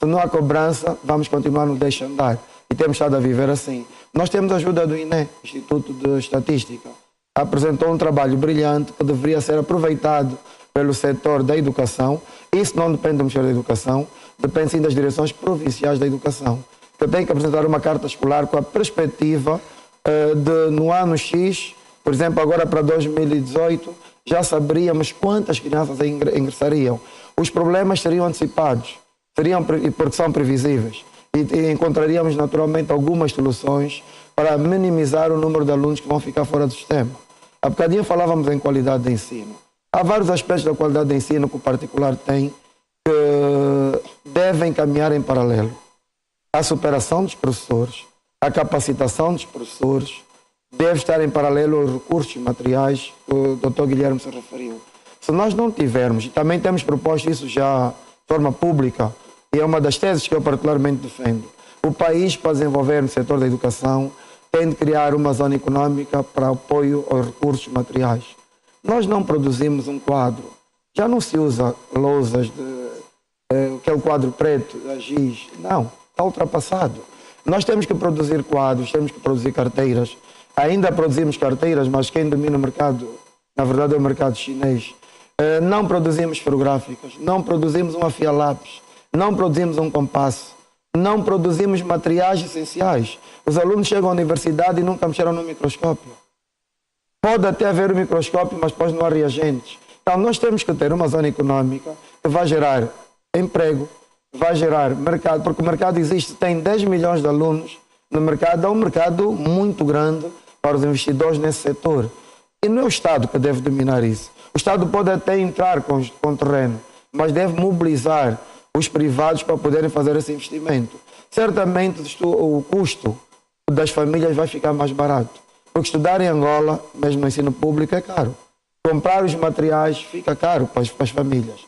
Se não há cobrança, vamos continuar no deixa andar. E temos estado a viver assim. Nós temos a ajuda do INE, Instituto de Estatística. Apresentou um trabalho brilhante que deveria ser aproveitado pelo setor da educação. Isso não depende do Ministério da Educação, depende sim das direções provinciais da educação, que tem que apresentar uma carta escolar com a perspectiva de, no ano X, por exemplo, agora para 2018, já saberíamos quantas crianças ingressariam. Os problemas seriam antecipados, porque são previsíveis. E encontraríamos naturalmente algumas soluções para minimizar o número de alunos que vão ficar fora do sistema. Há bocadinho falávamos em qualidade de ensino. Há vários aspectos da qualidade de ensino que o particular tem que devem caminhar em paralelo. A superação dos professores, a capacitação dos professores deve estar em paralelo aos recursos materiais que o Dr. Guilherme se referiu. Se nós não tivermos, e também temos proposto isso já de forma pública, e é uma das teses que eu particularmente defendo, o país, para desenvolver no setor da educação, tem de criar uma zona econômica para apoio aos recursos materiais. Nós não produzimos um quadro, já não se usa lousas, aquele quadro preto, da giz, não, está ultrapassado. Nós temos que produzir quadros, temos que produzir carteiras. Ainda produzimos carteiras, mas quem domina o mercado, na verdade, é o mercado chinês. Não produzimos fotográficas, não produzimos um afia-lápis, não produzimos um compasso, não produzimos materiais essenciais. Os alunos chegam à universidade e nunca mexeram no microscópio. Pode até haver o microscópio, mas depois não há reagentes. Então, nós temos que ter uma zona econômica que vai gerar emprego, vai gerar mercado, porque o mercado existe, tem 10 milhões de alunos no mercado, é um mercado muito grande para os investidores nesse setor. E não é o Estado que deve dominar isso. O Estado pode até entrar com terreno, mas deve mobilizar os privados para poderem fazer esse investimento. Certamente o custo das famílias vai ficar mais barato, porque estudar em Angola, mesmo no ensino público, é caro. Comprar os materiais fica caro para as famílias.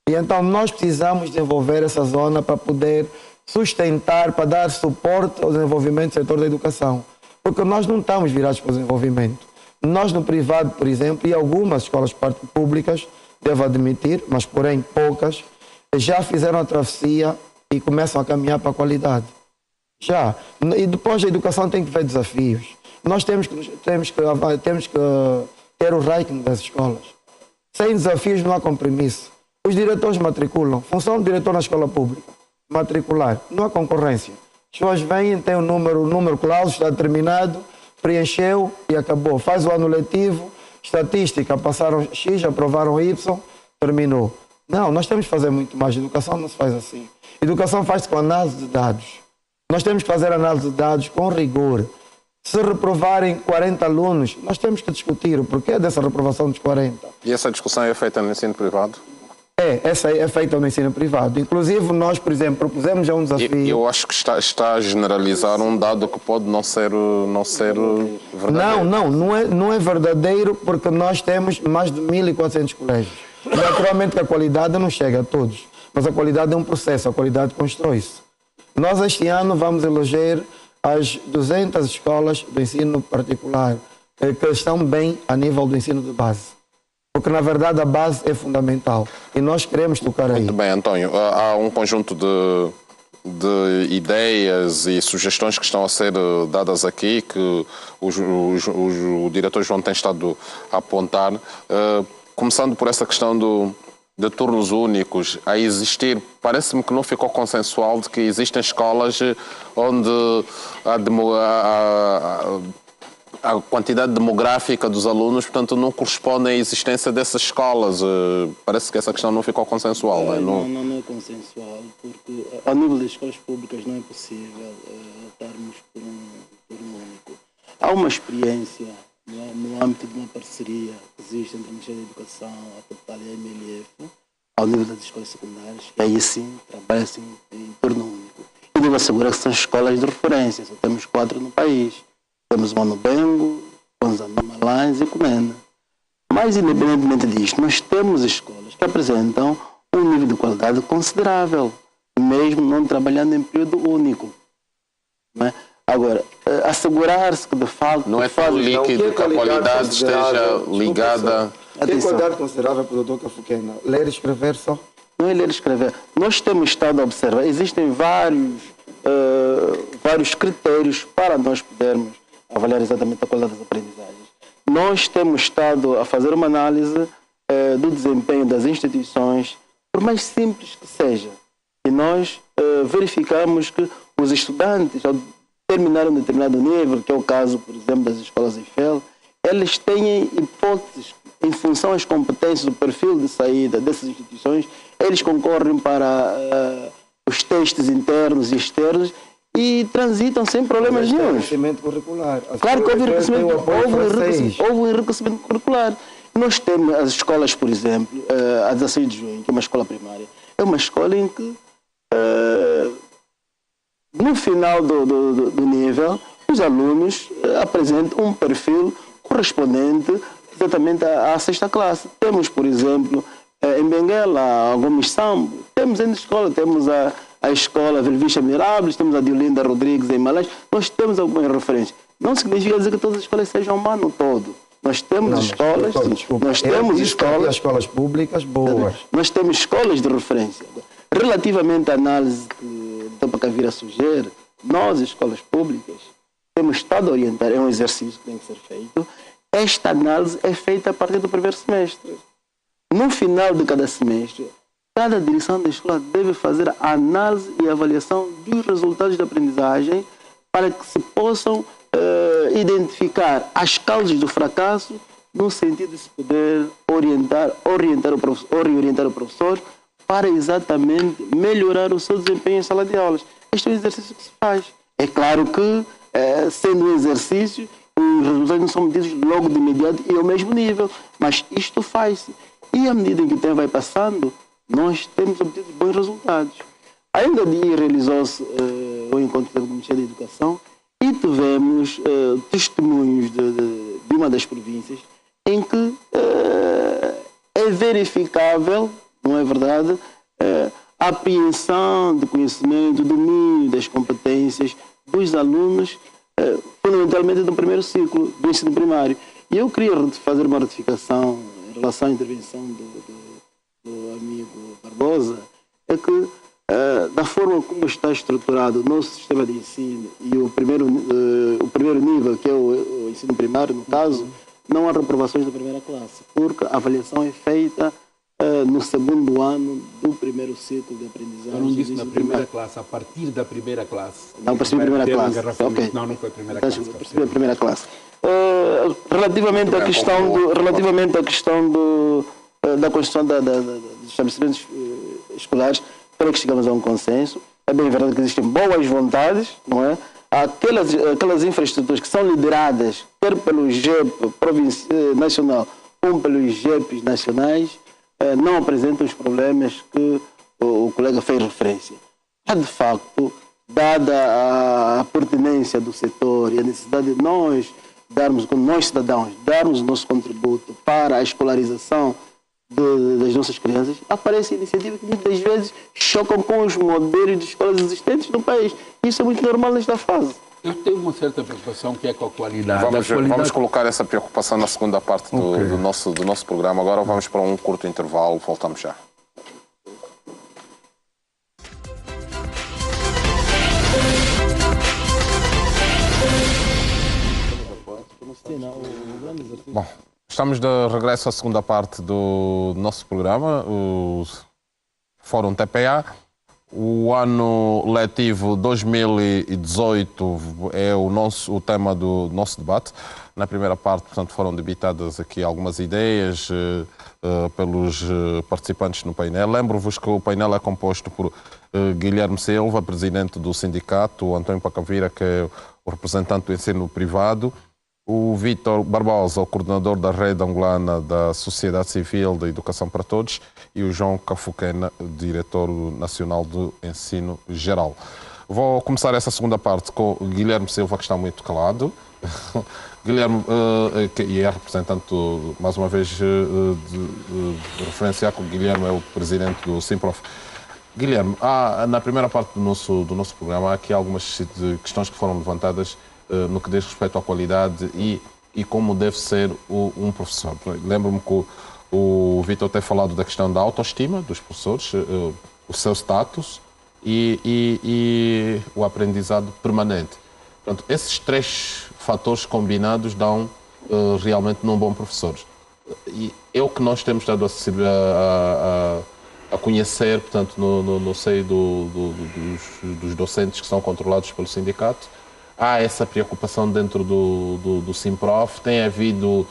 E então nós precisamos desenvolver essa zona para poder sustentar, para dar suporte ao desenvolvimento do setor da educação. Porque nós não estamos virados para o desenvolvimento. Nós no privado, por exemplo, e algumas escolas públicas, devo admitir, mas porém poucas, já fizeram a travessia e começam a caminhar para a qualidade. Já. E depois a educação tem que ver desafios. Nós temos que ter o ranking das escolas. Sem desafios não há compromisso. Os diretores matriculam. Função do diretor na escola pública, matricular. Não há concorrência. As pessoas vêm, têm o número clauso, está determinado, preencheu e acabou. Faz o ano letivo, estatística, passaram X, aprovaram Y, terminou. Não, nós temos que fazer muito mais. Educação não se faz assim. Educação faz-se com análise de dados. Nós temos que fazer análise de dados com rigor. Se reprovarem 40 alunos, nós temos que discutir o porquê dessa reprovação dos 40. E essa discussão é feita no ensino privado? Essa é feita no ensino privado. Inclusive, nós, por exemplo, propusemos já um desafio... Eu acho que está a generalizar um dado que pode não ser verdadeiro. Não é verdadeiro, porque nós temos mais de 1.400 colégios. Naturalmente que a qualidade não chega a todos, mas a qualidade é um processo, a qualidade constrói-se. Nós este ano vamos eleger as 200 escolas do ensino particular que estão bem a nível do ensino de base. Porque, na verdade, a base é fundamental. E nós queremos tocar aí. Muito bem, António. Há um conjunto de ideias e sugestões que estão a ser dadas aqui, que o diretor João tem estado a apontar. Começando por essa questão de turnos únicos a existir, parece-me que não ficou consensual de que existem escolas onde a quantidade demográfica dos alunos, portanto, não corresponde à existência dessas escolas. Parece que essa questão não ficou consensual. Não é consensual, porque ao nível das escolas públicas não é possível optarmos por um único. Há uma experiência no âmbito de uma parceria que existe entre o Ministério da Educação, a Portal e a MLF, ao nível das escolas secundárias, e aí sim trabalha-se em turno único. E devo assegurar que são escolas de referência, só temos 4 no país. Temos Monobengo, Gonzalo Malães e Comena. Mas, independentemente disto, nós temos escolas que apresentam um nível de qualidade considerável, mesmo não trabalhando em período único. Não é? Agora, assegurar-se que de facto... Não é tão líquido que a qualidade esteja ligada... Que qualidade considerável para o Dr. Cafuquena? Ler e escrever só? Não é ler e escrever. Nós temos estado a observar, existem vários critérios para nós podermos avaliar exatamente a qualidade das aprendizagens. Nós temos estado a fazer uma análise do desempenho das instituições, por mais simples que seja. E nós verificamos que os estudantes, ao terminar um determinado nível, que é o caso, por exemplo, das escolas Eiffel, eles têm hipóteses em função das competências, do perfil de saída dessas instituições, eles concorrem para os testes internos e externos e transitam sem problemas nenhum. Enriquecimento curricular. Claro que houve um enriquecimento curricular. Nós temos as escolas, por exemplo, a 16 de junho, que é uma escola primária, é uma escola em que No final do nível, os alunos apresentam um perfil correspondente exatamente à sexta classe. Temos, por exemplo, em Benguela, a Gomes Sambo, temos em escola, temos a escola Velvicha Mirables, temos a Diolinda Rodrigues em Malés, nós temos algumas referências. Não significa dizer que todas as escolas sejam um ano todo. Nós temos escolas, as escolas públicas boas. Nós temos escolas de referência. Relativamente à análise de Topacavira Sujeira, nós, escolas públicas, temos estado a orientar, é um exercício que tem que ser feito. Esta análise é feita a partir do primeiro semestre. No final de cada semestre, cada direção da escola deve fazer a análise e avaliação dos resultados da aprendizagem para que se possam identificar as causas do fracasso no sentido de se poder orientar o professor para exatamente melhorar o seu desempenho em sala de aulas. Este é um exercício que se faz. É claro que, sendo um exercício, os resultados não são medidos logo de imediato e ao mesmo nível, mas isto faz-se. E à medida que o tempo vai passando, nós temos obtido bons resultados. Ainda dia realizou-se o encontro do Ministério da Educação e tivemos testemunhos de uma das províncias em que é verificável, não é verdade, a apreensão de conhecimento, domínio das competências dos alunos, fundamentalmente do primeiro ciclo do ensino primário. E eu queria fazer uma retificação em relação à intervenção do amigo Barbosa, é que da forma como está estruturado o nosso sistema de ensino e o primeiro nível, que é o ensino primário, no caso, não há reprovações da primeira classe, porque a avaliação é feita no segundo ano do primeiro ciclo de aprendizagem. Eu não disse na primeira classe, a partir da primeira classe. Não, a partir da primeira classe. Okay. Não foi a primeira classe. A partir da primeira classe. Relativamente à questão da construção dos estabelecimentos escolares, para que chegamos a um consenso. É bem verdade que existem boas vontades, não é? Aquelas infraestruturas que são lideradas quer pelo GEP nacional como pelos GEPs nacionais não apresentam os problemas que o colega fez referência. Há, de facto, dada a pertinência do setor e a necessidade de nós cidadãos, darmos o nosso contributo para a escolarização das nossas crianças, aparecem iniciativas que muitas vezes chocam com os modelos de escolas existentes no país. Isso é muito normal nesta fase. Eu tenho uma certa preocupação que é com a qualidade. Vamos colocar essa preocupação na segunda parte do nosso programa. Agora vamos para um curto intervalo. Voltamos já. Bom, estamos de regresso à segunda parte do nosso programa, o Fórum TPA. O ano letivo 2018 é o tema do nosso debate. Na primeira parte, portanto, foram debitadas aqui algumas ideias pelos participantes no painel. Lembro-vos que o painel é composto por Guilherme Silva, presidente do sindicato, António Pacavira, que é o representante do ensino privado, o Vítor Barbosa, o coordenador da rede angolana da Sociedade Civil da Educação para Todos, e o João Cafuquena, diretor nacional do Ensino Geral. Vou começar essa segunda parte com o Guilherme Silva, que está muito calado. Guilherme, e é representante, mais uma vez, de referenciar que o Guilherme é o presidente do Simprof. Guilherme, na primeira parte do nosso programa, há aqui algumas questões que foram levantadas no que diz respeito à qualidade e como deve ser um professor. Lembro-me que o Vítor tem falado da questão da autoestima dos professores, o seu status e o aprendizado permanente. Portanto, esses três fatores combinados dão realmente um bom professor. E é o que nós temos estado a conhecer, portanto, no seio dos docentes que são controlados pelo sindicato. Há essa preocupação dentro do Simprof. Tem havido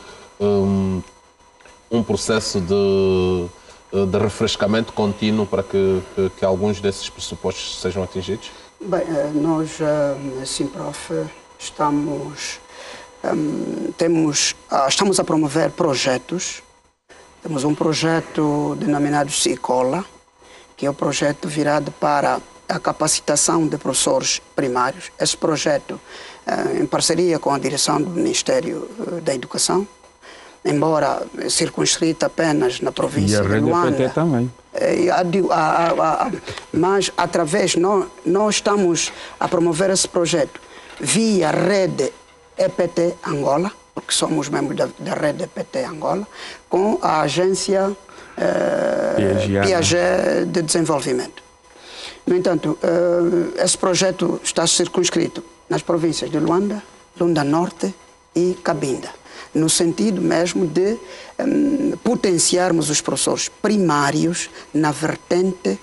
um processo de refrescamento contínuo para que alguns desses pressupostos sejam atingidos? Bem, nós, Simprof, estamos a promover projetos. Temos um projeto denominado Cicola, que é o projeto virado para a capacitação de professores primários. Esse projeto, em parceria com a direção do Ministério da Educação, embora circunscrita apenas na província de Luanda. E a rede EPT também. Mas, através, nós estamos a promover esse projeto via rede EPT Angola, porque somos membros da rede EPT Angola, com a agência Piaget de Desenvolvimento. No entanto, esse projeto está circunscrito nas províncias de Luanda, Luanda Norte e Cabinda, no sentido mesmo de potenciarmos os professores primários na vertente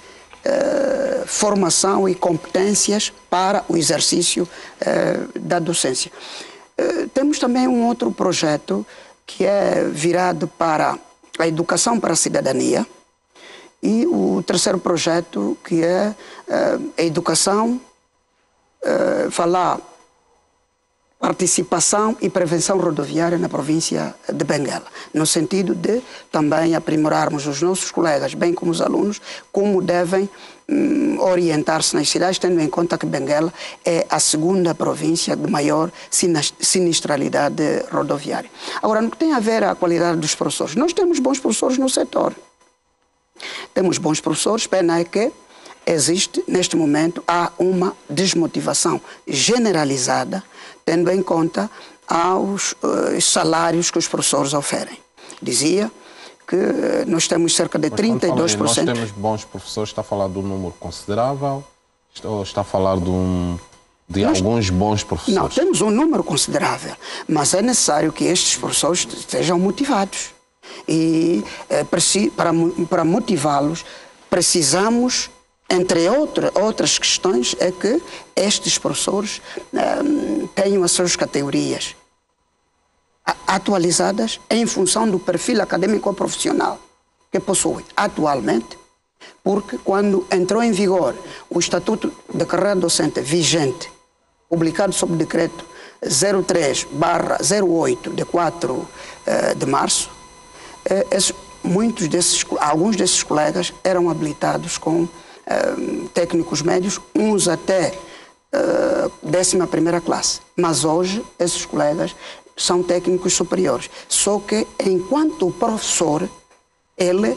formação e competências para o exercício da docência. Temos também um outro projeto que é virado para a educação para a cidadania e o terceiro projeto que é a educação, participação e prevenção rodoviária na província de Benguela, no sentido de também aprimorarmos os nossos colegas, bem como os alunos, como devem orientar-se nas cidades, tendo em conta que Benguela é a segunda província de maior sinistralidade rodoviária. Agora, no que tem a ver a qualidade dos professores, nós temos bons professores no setor. Temos bons professores, pena é que existe, neste momento, há uma desmotivação generalizada, tendo em conta aos salários que os professores oferem. Dizia que nós temos cerca de 32%. Nós temos bons professores, está a falar de um número considerável ou está a falar de alguns bons professores? Não, temos um número considerável, mas é necessário que estes professores estejam motivados. E para motivá-los, precisamos, entre outras questões, é que estes professores tenham as suas categorias atualizadas em função do perfil acadêmico ou profissional que possuem atualmente, porque quando entrou em vigor o Estatuto de Carreira Docente vigente, publicado sob decreto 03/08 de 4 de março, alguns desses colegas eram habilitados com técnicos médios, uns até 11ª classe. Mas hoje, esses colegas são técnicos superiores. Só que, enquanto o professor, ele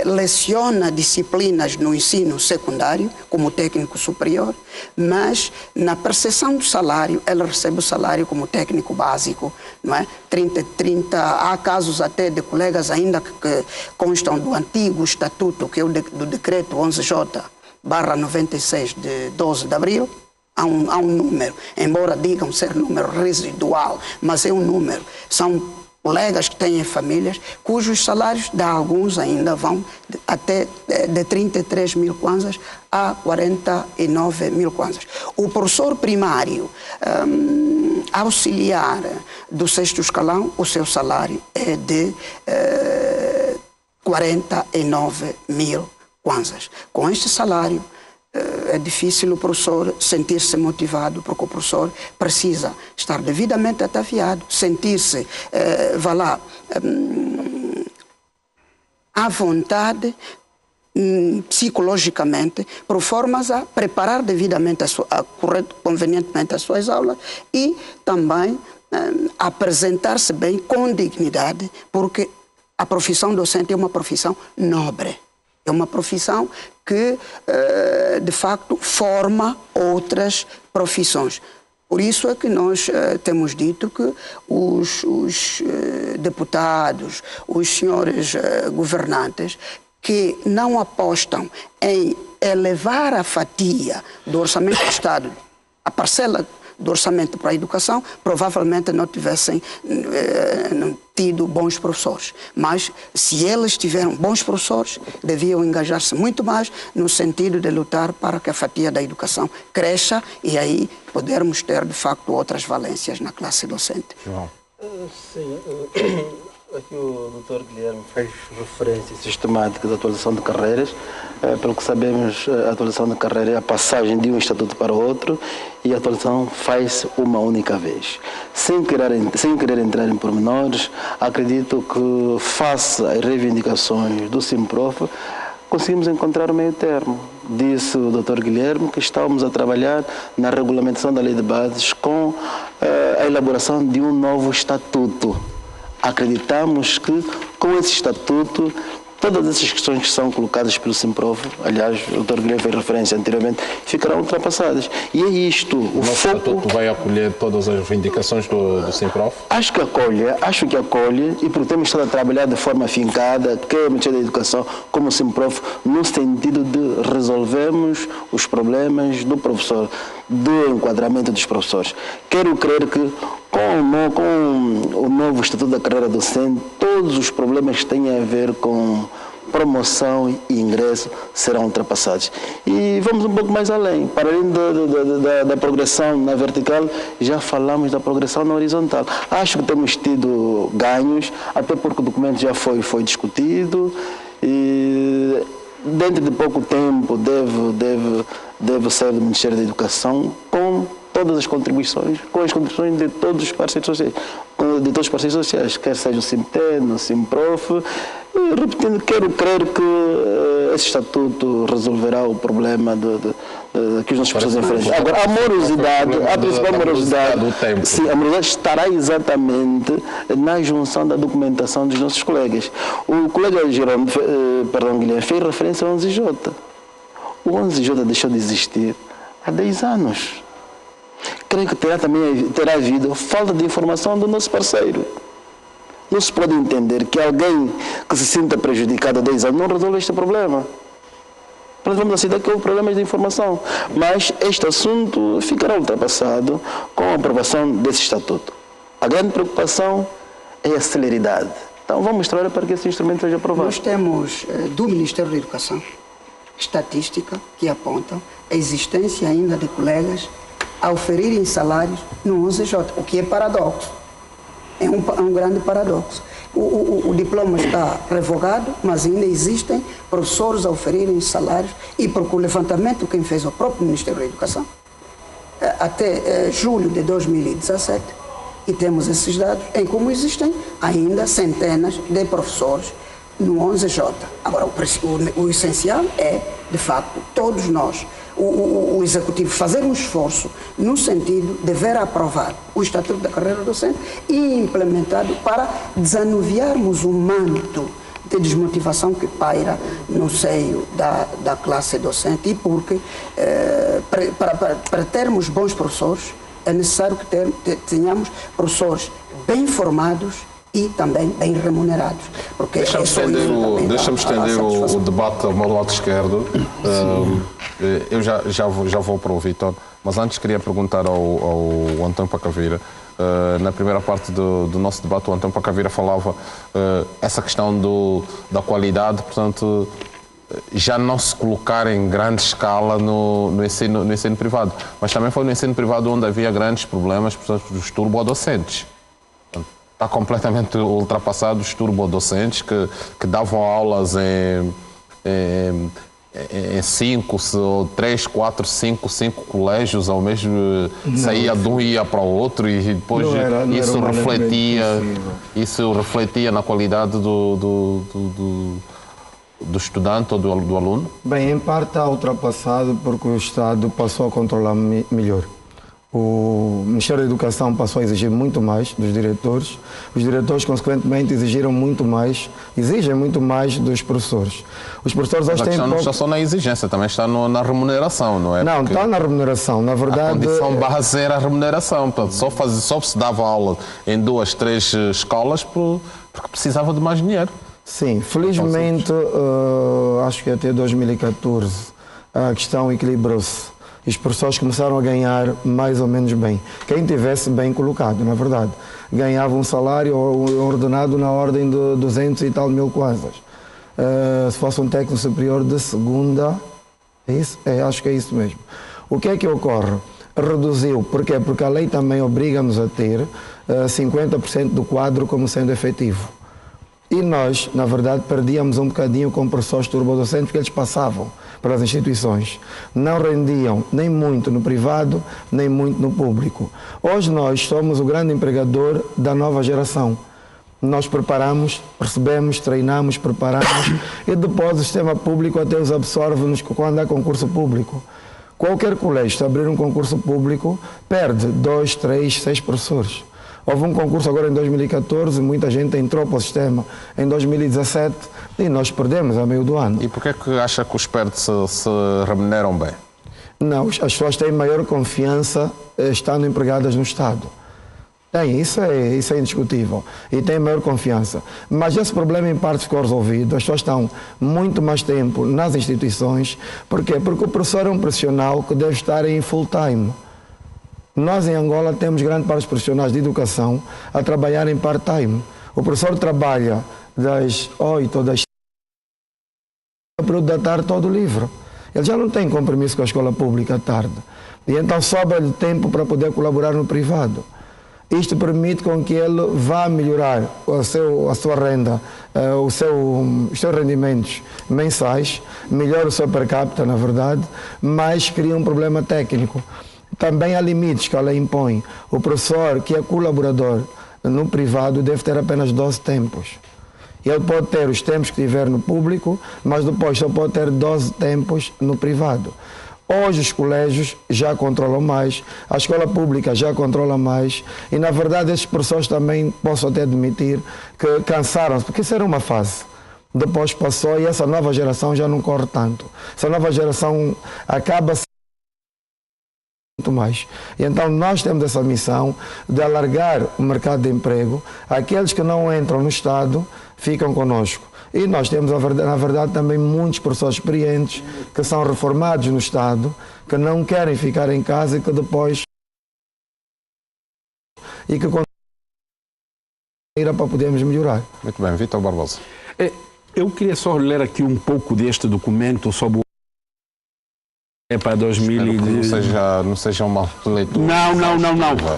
leciona disciplinas no ensino secundário, como técnico superior, mas na percepção do salário, ele recebe o salário como técnico básico, não é? 30, há casos até de colegas ainda que constam do antigo estatuto, que é do decreto 11J/96 de 12 de abril, há um número, embora digam ser número residual, mas é um número, são colegas que têm famílias, cujos salários de alguns ainda vão até de 33 mil kwanzas a 49 mil kwanzas. O professor primário auxiliar do 6º escalão, o seu salário é de 49 mil kwanzas. Com este salário, é difícil o professor sentir-se motivado, porque o professor precisa estar devidamente ataviado, sentir-se, à vontade, psicologicamente, por formas a preparar devidamente, convenientemente as suas aulas e também apresentar-se bem com dignidade, porque a profissão docente é uma profissão nobre. É uma profissão que, de facto, forma outras profissões. Por isso é que nós temos dito que os deputados, os senhores governantes, que não apostam em elevar a fatia do orçamento do Estado, a parcela do orçamento para a educação, provavelmente não tivessem tido bons professores. Mas, se eles tiveram bons professores, deviam engajar-se muito mais no sentido de lutar para que a fatia da educação cresça e aí podermos ter, de facto, outras valências na classe docente. João. Sim, aqui o Dr. Guilherme faz referência sistemática da atualização de carreiras. Pelo que sabemos, a atualização de carreira é a passagem de um estatuto para o outro e a atualização faz-se uma única vez. Sem querer entrar em pormenores, acredito que, face às reivindicações do Simprof, conseguimos encontrar o meio termo. Disse o Dr. Guilherme que estamos a trabalhar na regulamentação da lei de bases com a elaboração de um novo estatuto. Acreditamos que com esse estatuto todas essas questões que são colocadas pelo Simprof, aliás, o Dr. Guilherme fez referência anteriormente, ficarão ultrapassadas. E é isto. O foco... estatuto vai acolher todas as reivindicações do Simprof? Acho que acolhe, e porque temos estado a trabalhar de forma afincada, quer o Ministério da Educação, como o Simprof, no sentido de resolvermos os problemas do professor, do enquadramento dos professores. Quero crer que com o novo Estatuto da Carreira Docente, todos os problemas que têm a ver com promoção e ingresso serão ultrapassados. E vamos um pouco mais além. Para além da progressão na vertical, já falamos da progressão na horizontal. Acho que temos tido ganhos, até porque o documento já foi discutido e dentro de pouco tempo deve sair do Ministério da Educação com todas as contribuições, com as contribuições de todos os parceiros sociais, quer seja o Simten, o Simprof. E, repetindo, quero crer que esse estatuto resolverá o problema que os nossos professores enfrentam. Agora, a morosidade, a principal morosidade, sim, a morosidade estará exatamente na junção da documentação dos nossos colegas. O colega Guilherme fez referência ao 11J. O 11J deixou de existir há 10 anos. Creio que terá havido falta de informação do nosso parceiro. Não se pode entender que alguém que se sinta prejudicado há 10 anos não resolve este problema. Nós vamos aceitar que houve problemas de informação, mas este assunto ficará ultrapassado com a aprovação desse estatuto. A grande preocupação é a celeridade. Então vamos trabalhar para que esse instrumento seja aprovado. Nós temos do Ministério da Educação estatística que aponta a existência ainda de colegas a oferirem salários no 11J, o que é paradoxo. É um grande paradoxo. O diploma está revogado, mas ainda existem professores a oferirem salários e, por levantamento, quem fez o próprio Ministério da Educação, até julho de 2017, e temos esses dados, em como existem ainda centenas de professores no 11J. Agora, o essencial é, de facto, todos nós, o Executivo fazer um esforço no sentido de ver aprovado o Estatuto da Carreira Docente e implementado para desanuviarmos o manto de desmotivação que paira no seio da classe docente e porque, para termos bons professores, é necessário que tenhamos professores bem formados e também bem remunerados. Deixa-me estender o debate ao meu lado esquerdo. Eu já vou para o Vítor, mas antes queria perguntar ao Antônio Pacavira. Na primeira parte do nosso debate, o Antônio Pacavira falava essa questão da qualidade, portanto, já não se colocar em grande escala no ensino privado. Mas também foi no ensino privado onde havia grandes problemas, portanto, dos turbodocentes. Está completamente ultrapassado os turbodocentes que davam aulas em 5, 3, 4, 5 colégios ao mesmo, saía de um e ia para o outro e depois isso refletia na qualidade do estudante ou do aluno? Bem, em parte está ultrapassado porque o Estado passou a controlar melhor. O Ministério da Educação passou a exigir muito mais dos diretores. Os diretores, consequentemente, exigem muito mais dos professores. Os professores hoje têm não está só na exigência, também está na remuneração, não é? Não, está na remuneração. Na verdade, a condição base era a remuneração. Portanto, só se dava aula em 2, 3 escolas porque precisava de mais dinheiro. Sim, felizmente, acho que até 2014 a questão equilibrou-se. Os professores começaram a ganhar mais ou menos bem. Quem tivesse bem colocado, na verdade, ganhava um salário ordenado na ordem de 200 e tal mil kwanzas. Se fosse um técnico superior de segunda, é isso? Acho que é isso mesmo. O que é que ocorre? Reduziu. Porquê? Porque a lei também obriga-nos a ter 50% do quadro como sendo efetivo. E nós, na verdade, perdíamos um bocadinho com professores turbodocentes porque eles passavam pelas instituições. Não rendiam nem muito no privado, nem muito no público. Hoje nós somos o grande empregador da nova geração. Nós preparamos, recebemos, treinamos, preparamos e depois o sistema público até os absorve quando há concurso público. Qualquer colégio, se abrir um concurso público, perde 2, 3, 6 professores. Houve um concurso agora em 2014, muita gente entrou para o sistema em 2017 e nós perdemos a meio do ano. E porquê é que acha que os PERD se remuneram bem? Não, as pessoas têm maior confiança estando empregadas no Estado. Isso é indiscutível. E têm maior confiança. Mas esse problema, em parte, ficou resolvido. As pessoas estão muito mais tempo nas instituições. Porquê? Porque o professor é um profissional que deve estar em full time. Nós, em Angola, temos grande parte dos profissionais de educação a trabalhar em part-time. O professor trabalha das 8 ou das 5 o período da tarde todo livre. Ele já não tem compromisso com a escola pública à tarde. E então sobra-lhe tempo para poder colaborar no privado. Isto permite com que ele vá melhorar a sua renda, os seus rendimentos mensais, melhora o seu per capita, na verdade, mas cria um problema técnico. Também há limites que a lei impõe. O professor que é colaborador no privado deve ter apenas 12 tempos. Ele pode ter os tempos que tiver no público, mas depois só pode ter 12 tempos no privado. Hoje os colégios já controlam mais, a escola pública já controla mais e, na verdade, esses professores também posso até admitir que cansaram-se, porque isso era uma fase. Depois passou e essa nova geração já não corre tanto. Essa nova geração acaba muito mais. E então nós temos essa missão de alargar o mercado de emprego. Aqueles que não entram no Estado ficam conosco. E nós temos, na verdade, também muitos professores experientes que são reformados no Estado, que não querem ficar em casa e que depois para podermos melhorar. Muito bem, Vítor Barbosa. Eu queria só ler aqui um pouco deste documento sobre o para 2000 não seja uma leitura. Não.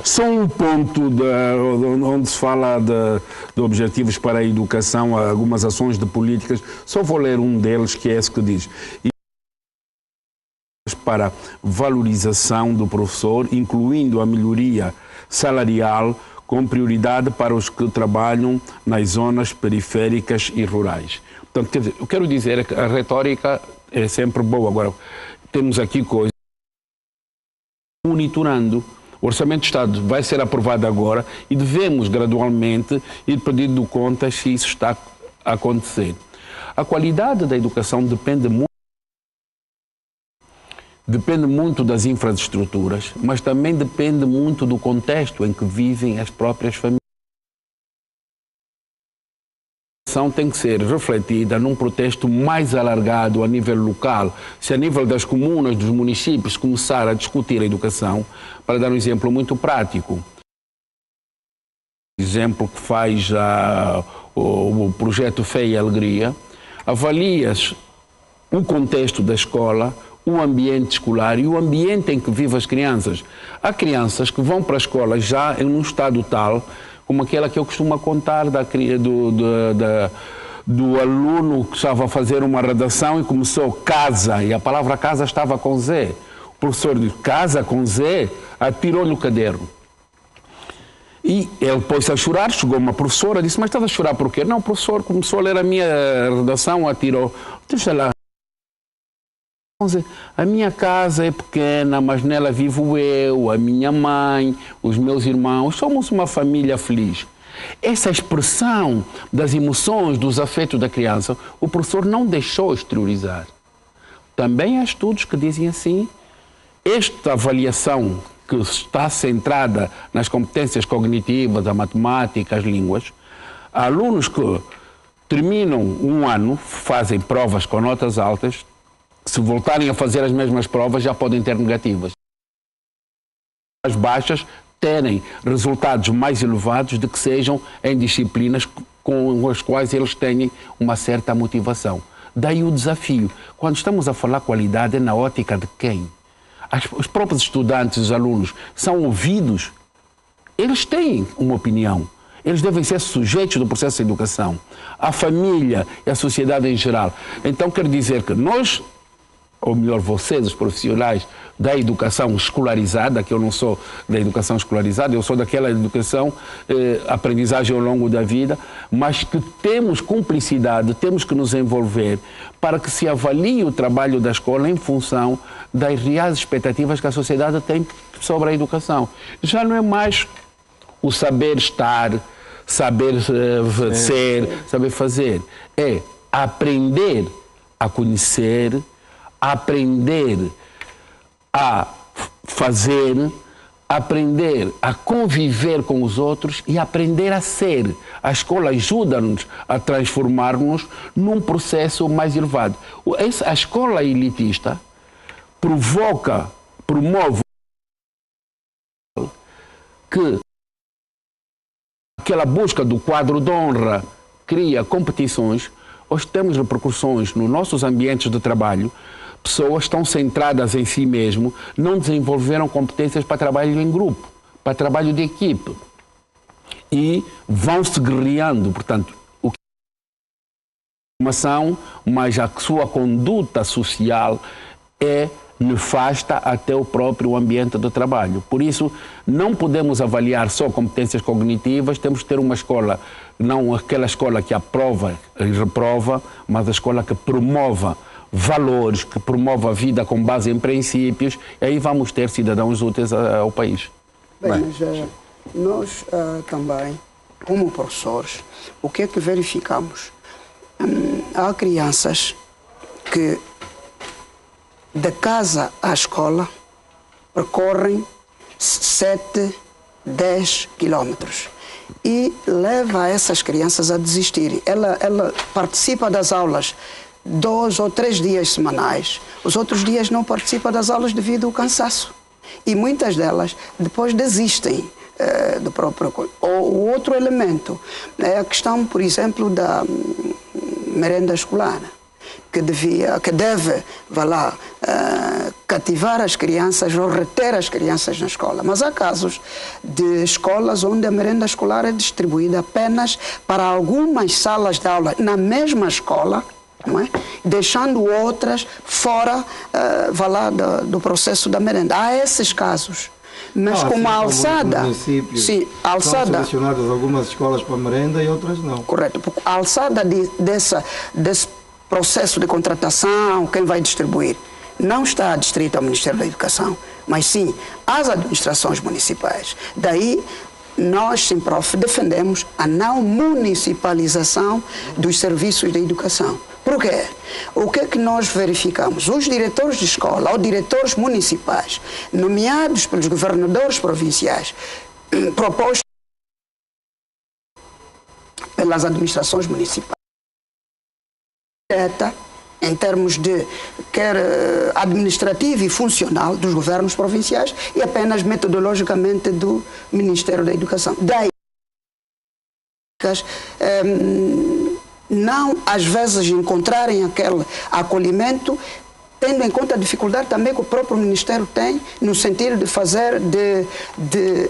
Só um ponto onde se fala de objetivos para a educação, algumas ações de políticas. Só vou ler um deles, que é esse que diz: para valorização do professor, incluindo a melhoria salarial, com prioridade para os que trabalham nas zonas periféricas e rurais. Portanto, quer dizer, eu quero dizer que a retórica é sempre boa. Agora, temos aqui coisas monitorando. O Orçamento do Estado vai ser aprovado agora e devemos gradualmente ir pedindo contas se isso está a acontecer. A qualidade da educação depende muito das infraestruturas, mas também depende muito do contexto em que vivem as próprias famílias. A educação tem que ser refletida num contexto mais alargado a nível local. Se a nível das comunas, dos municípios, começar a discutir a educação, para dar um exemplo muito prático. Exemplo que faz o projeto Fé e Alegria, avalias o contexto da escola, o ambiente escolar e o ambiente em que vivem as crianças. Há crianças que vão para a escola já em um estado tal, como aquela que eu costumo contar do aluno que estava a fazer uma redação e começou casa, e a palavra casa estava com Z. O professor disse, casa com Z, atirou-lhe o caderno. E ele pôs-se a chorar, chegou uma professora, disse, mas estás a chorar por quê? Não, o professor começou a ler a minha redação, atirou. Deixa lá. A minha casa é pequena, mas nela vivo eu, a minha mãe, os meus irmãos, somos uma família feliz. Essa expressão das emoções, dos afetos da criança, o professor não deixou exteriorizar. Também há estudos que dizem assim, esta avaliação que está centrada nas competências cognitivas, a matemática, as línguas, há alunos que terminam um ano, fazem provas com notas altas, se voltarem a fazer as mesmas provas, já podem ter negativas. As baixas terem resultados mais elevados de que sejam em disciplinas com as quais eles têm uma certa motivação. Daí o desafio. Quando estamos a falar qualidade, é na ótica de quem? Os próprios estudantes, os alunos, são ouvidos. Eles têm uma opinião. Eles devem ser sujeitos do processo de educação. A família e a sociedade em geral. Então, quero dizer que nós ou melhor, vocês, os profissionais da educação escolarizada, que eu não sou da educação escolarizada, eu sou daquela educação, aprendizagem ao longo da vida, mas que temos cumplicidade, temos que nos envolver para que se avalie o trabalho da escola em função das reais expectativas que a sociedade tem sobre a educação. Já não é mais o saber estar, saber ser, saber fazer. É aprender a conhecer, aprender a fazer, aprender a conviver com os outros e aprender a ser. A escola ajuda-nos a transformar-nos num processo mais elevado. A escola elitista promove que aquela busca do quadro de honra cria competições. Hoje temos repercussões nos nossos ambientes de trabalho. Pessoas estão centradas em si mesmo, não desenvolveram competências para trabalho em grupo, para trabalho de equipe. E vão se guerreando, portanto, o que é formação, mas a sua conduta social é nefasta até o próprio ambiente de trabalho. Por isso, não podemos avaliar só competências cognitivas, temos que ter uma escola, não aquela escola que aprova e reprova, mas a escola que promova valores, que promove a vida com base em princípios, e aí vamos ter cidadãos úteis ao país. Bem, mas nós também, como professores, o que é que verificamos? Há crianças que de casa à escola percorrem 7, 10 quilómetros e leva essas crianças a desistirem. Ela participa das aulas 2 ou 3 dias semanais, os outros dias não participa das aulas devido ao cansaço. E muitas delas depois desistem do próprio... O outro elemento é a questão, por exemplo, da merenda escolar, que deve cativar as crianças ou reter as crianças na escola. Mas há casos de escolas onde a merenda escolar é distribuída apenas para algumas salas de aula na mesma escola, não é? Deixando outras fora do processo da merenda. Há esses casos. Mas como a alçada... Sim, a alçada... São selecionadas algumas escolas para merenda e outras não. Correto. Porque a alçada desse processo de contratação, quem vai distribuir, não está adstrito ao Ministério da Educação, mas sim às administrações municipais. Daí, nós, Simprof, defendemos a não municipalização dos serviços de educação. Por quê? O que é que nós verificamos? Os diretores de escola ou diretores municipais, nomeados pelos governadores provinciais, propostos pelas administrações municipais, em termos de quer administrativo e funcional dos governos provinciais e apenas metodologicamente do Ministério da Educação. Daí, não às vezes encontrarem aquele acolhimento, tendo em conta a dificuldade também que o próprio Ministério tem no sentido de fazer de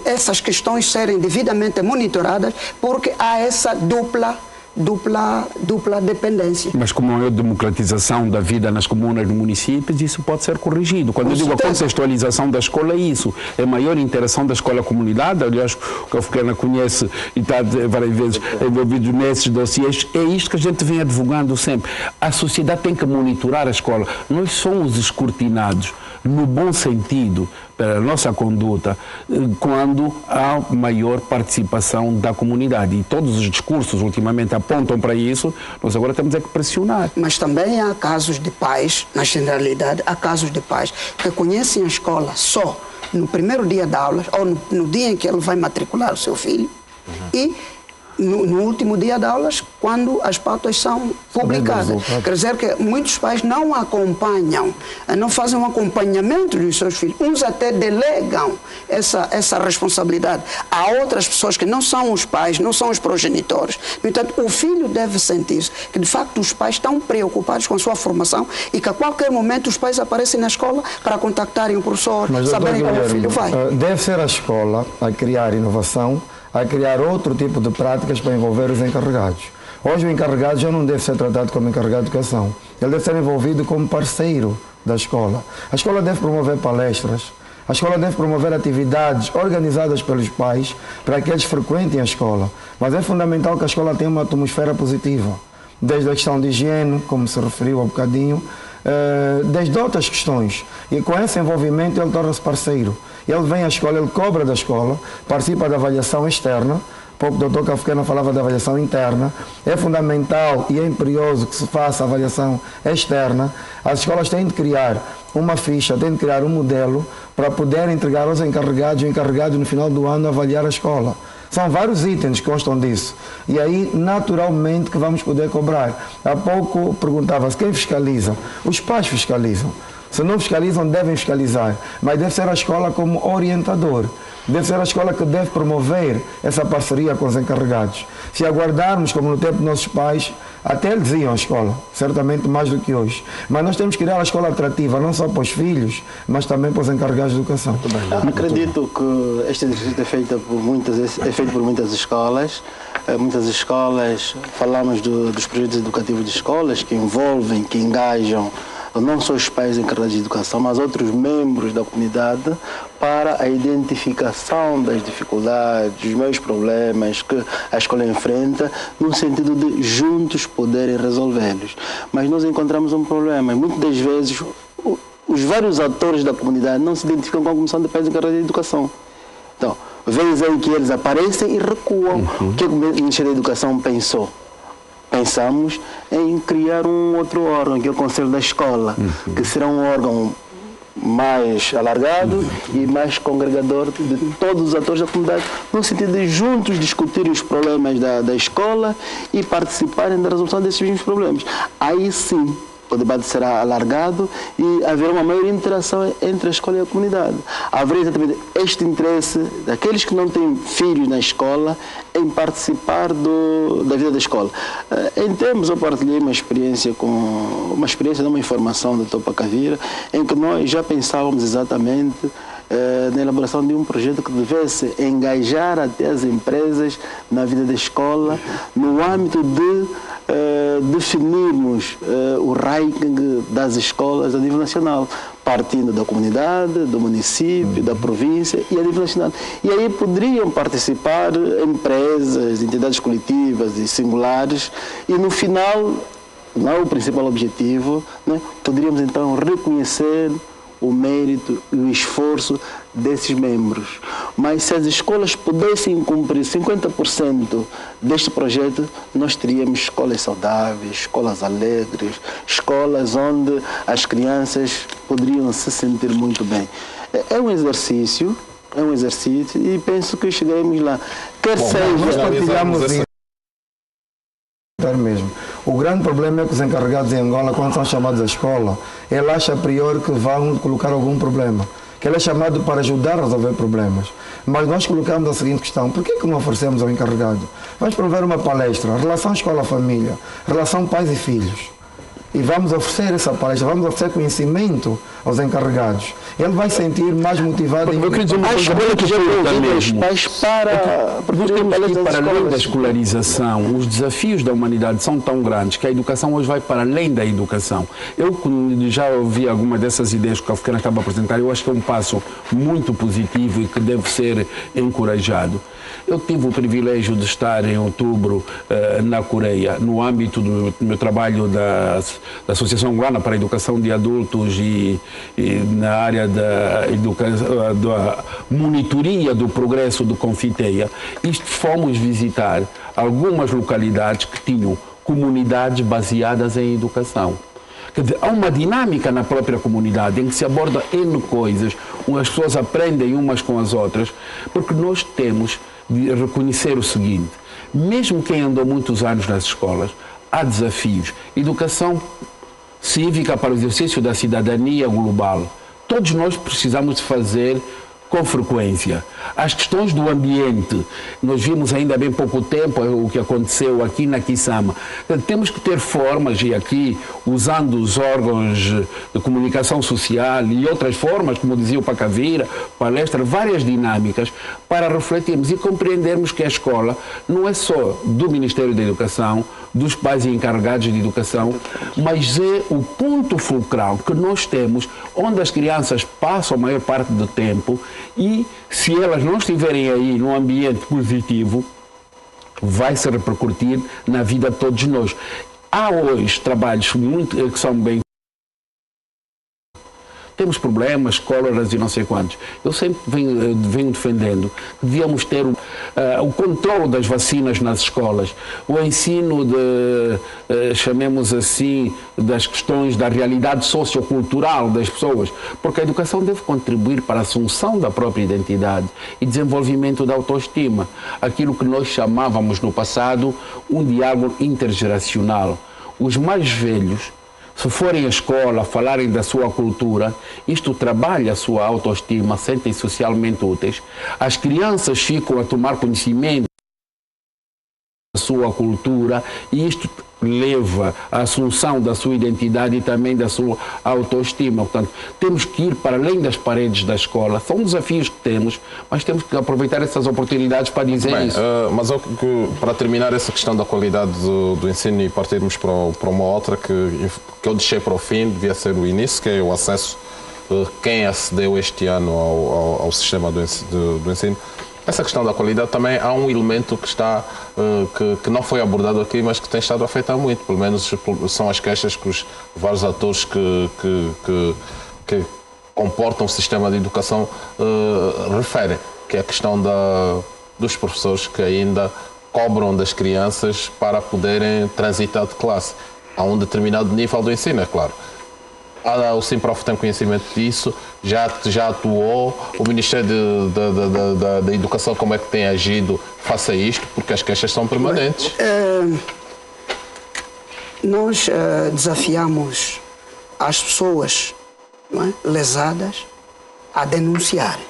essas questões serem devidamente monitoradas, porque há essa dupla dependência. Mas como é a democratização da vida nas comunas e municípios, isso pode ser corrigido. Quando eu digo a contextualização da escola, é isso. É a maior interação da escola-comunidade. Aliás, o Cafequena conhece e está várias vezes envolvido nesses dossiês. É isto que a gente vem advogando sempre. A sociedade tem que monitorar a escola. Nós somos escrutinados, no bom sentido, pela nossa conduta, quando há maior participação da comunidade. E todos os discursos ultimamente apontam para isso, nós agora temos é que pressionar. Mas também há casos de pais, na generalidade, há casos de pais que conhecem a escola só no primeiro dia de aulas, ou no dia em que ele vai matricular o seu filho, e no último dia de aulas, quando as pautas são publicadas. Quer dizer que muitos pais não acompanham, não fazem um acompanhamento dos seus filhos. Uns até delegam essa responsabilidade a outras pessoas que não são os pais, não são os progenitores. Portanto, o filho deve sentir que, de facto, os pais estão preocupados com a sua formação e que a qualquer momento os pais aparecem na escola para contactarem o professor, saberem como o filho vai. Deve ser a escola a criar inovação, a criar outro tipo de práticas para envolver os encarregados. Hoje o encarregado já não deve ser tratado como encarregado de educação. Ele deve ser envolvido como parceiro da escola. A escola deve promover palestras, a escola deve promover atividades organizadas pelos pais para que eles frequentem a escola. Mas é fundamental que a escola tenha uma atmosfera positiva, desde a questão de higiene, como se referiu há bocadinho, desde outras questões. E com esse envolvimento ele torna-se parceiro. Ele vem à escola, ele cobra da escola, participa da avaliação externa. Pouco o doutor Cafquena falava da avaliação interna. É fundamental e é imperioso que se faça a avaliação externa. As escolas têm de criar uma ficha, têm de criar um modelo para poder entregar aos encarregados, o encarregado no final do ano avaliar a escola. São vários itens que constam disso. E aí, naturalmente, que vamos poder cobrar. Há pouco perguntava-se quem fiscaliza. Os pais fiscalizam. Se não fiscalizam, devem fiscalizar. Mas deve ser a escola como orientador. Deve ser a escola que deve promover essa parceria com os encarregados. Se aguardarmos, como no tempo dos nossos pais, até eles iam à escola, certamente mais do que hoje. Mas nós temos que criar a escola atrativa, não só para os filhos, mas também para os encarregados de educação. Acredito que este exercício é feito por muitas escolas. Muitas escolas, falamos dos projetos educativos de escolas que envolvem, que engajam não só os pais encarregados de educação, mas outros membros da comunidade para a identificação das dificuldades, dos meios problemas que a escola enfrenta, no sentido de juntos poderem resolvê-los. Mas nós encontramos um problema, e muitas das vezes os vários atores da comunidade não se identificam com a Comissão de Pais encarregados de educação. Então, vês aí que eles aparecem e recuam. O que o Ministério da Educação pensou? Pensamos em criar um outro órgão, que é o Conselho da Escola, que será um órgão mais alargado e mais congregador de todos os atores da comunidade, no sentido de juntos discutirem os problemas da escola e participarem da resolução desses mesmos problemas. Aí sim, o debate será alargado e haverá uma maior interação entre a escola e a comunidade. Haverá exatamente este interesse daqueles que não têm filhos na escola em participar da vida da escola. Em termos, eu partilhei uma experiência, uma informação do Dr. Pacavira, em que nós já pensávamos exatamente na elaboração de um projeto que devesse engajar até as empresas na vida da escola, no âmbito de definirmos o ranking das escolas a nível nacional, partindo da comunidade, do município, da província e a nível nacional. E aí poderiam participar empresas, entidades coletivas e singulares, e no final, não é o principal objetivo, né, poderíamos então reconhecer o mérito e o esforço desses membros. Mas se as escolas pudessem cumprir 50% deste projeto, nós teríamos escolas saudáveis, escolas alegres, escolas onde as crianças poderiam se sentir muito bem. É um exercício e penso que chegaremos lá. Nós partilhamos isso. Mesmo. O grande problema é que os encarregados em Angola, quando são chamados à escola, ele acha a priori que vão colocar algum problema, que ele é chamado para ajudar a resolver problemas. Mas nós colocamos a seguinte questão: por que não oferecemos ao encarregado? Vamos promover uma palestra, relação escola-família, relação pais e filhos. E vamos oferecer essa palestra, vamos oferecer conhecimento aos encarregados. Ele vai sentir mais motivado. Eu queria dizer uma coisa muito curta mesmo. Para além da escolarização, os desafios da humanidade são tão grandes que a educação hoje vai para além da educação. Eu já ouvi algumas dessas ideias que o Cafquena estava a apresentar. Eu acho que é um passo muito positivo e que deve ser encorajado. Eu tive o privilégio de estar em outubro na Coreia, no âmbito do meu trabalho da Associação Angolana para a Educação de Adultos e na área da monitoria do progresso do Confiteia. E fomos visitar algumas localidades que tinham comunidades baseadas em educação. Quer dizer, há uma dinâmica na própria comunidade em que se aborda N coisas, as pessoas aprendem umas com as outras, porque nós temos de reconhecer o seguinte: mesmo quem andou muitos anos nas escolas, há desafios. Educação cívica para o exercício da cidadania global. Todos nós precisamos de fazer com frequência. As questões do ambiente, nós vimos ainda há bem pouco tempo o que aconteceu aqui na Kisama. Temos que ter formas, e aqui usando os órgãos de comunicação social e outras formas, como dizia o Pacavira, palestra, várias dinâmicas, para refletirmos e compreendermos que a escola não é só do Ministério da Educação, dos pais encarregados de educação, mas é o ponto fulcral que nós temos, onde as crianças passam a maior parte do tempo, e se elas não estiverem aí num ambiente positivo, vai se repercutir na vida de todos nós. Há hoje trabalhos que são bem... Temos problemas, cóleras e não sei quantos. Eu sempre venho defendendo que devíamos ter o controle das vacinas nas escolas, o ensino de, chamemos assim, das questões da realidade sociocultural das pessoas, porque a educação deve contribuir para a assunção da própria identidade e desenvolvimento da autoestima, aquilo que nós chamávamos no passado um diálogo intergeracional. Os mais velhos, se forem à escola, falarem da sua cultura, isto trabalha a sua autoestima, sentem-se socialmente úteis. As crianças ficam a tomar conhecimento da sua cultura e isto leva à assunção da sua identidade e também da sua autoestima. Portanto, temos que ir para além das paredes da escola. São desafios que temos, mas temos que aproveitar essas oportunidades para dizer isso. Mas para terminar essa questão da qualidade do ensino e partirmos para uma outra que eu deixei para o fim, devia ser o início, que é o acesso, quem acedeu este ano ao sistema do ensino. Essa questão da qualidade também há um elemento que está que não foi abordado aqui, mas que tem estado a afetar muito. Pelo menos são as queixas que os vários atores que comportam o sistema de educação referem, que é a questão dos professores que ainda cobram das crianças para poderem transitar de classe a um determinado nível do ensino, é claro. O Simprof tem conhecimento disso, já atuou, o Ministério da Educação como é que tem agido face a isto, porque as queixas são permanentes. Nós desafiamos as pessoas, não é, lesadas a denunciarem.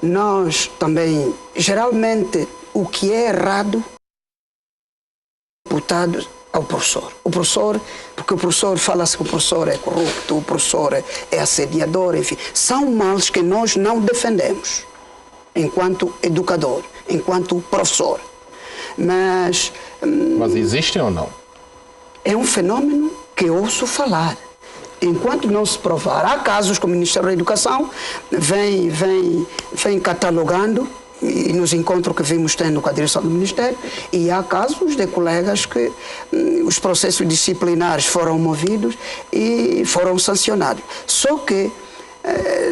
Nós também, geralmente, o que é errado, imputado ao professor. Porque o professor fala-se que o professor é corrupto, o professor é assediador, enfim. São males que nós não defendemos enquanto educador, enquanto professor. Mas existem ou não? É um fenômeno que ouço falar. Enquanto não se provar, há casos que o Ministério da Educação vem catalogando, e nos encontros que vimos tendo com a direção do Ministério, e há casos de colegas que os processos disciplinares foram movidos e foram sancionados. Só que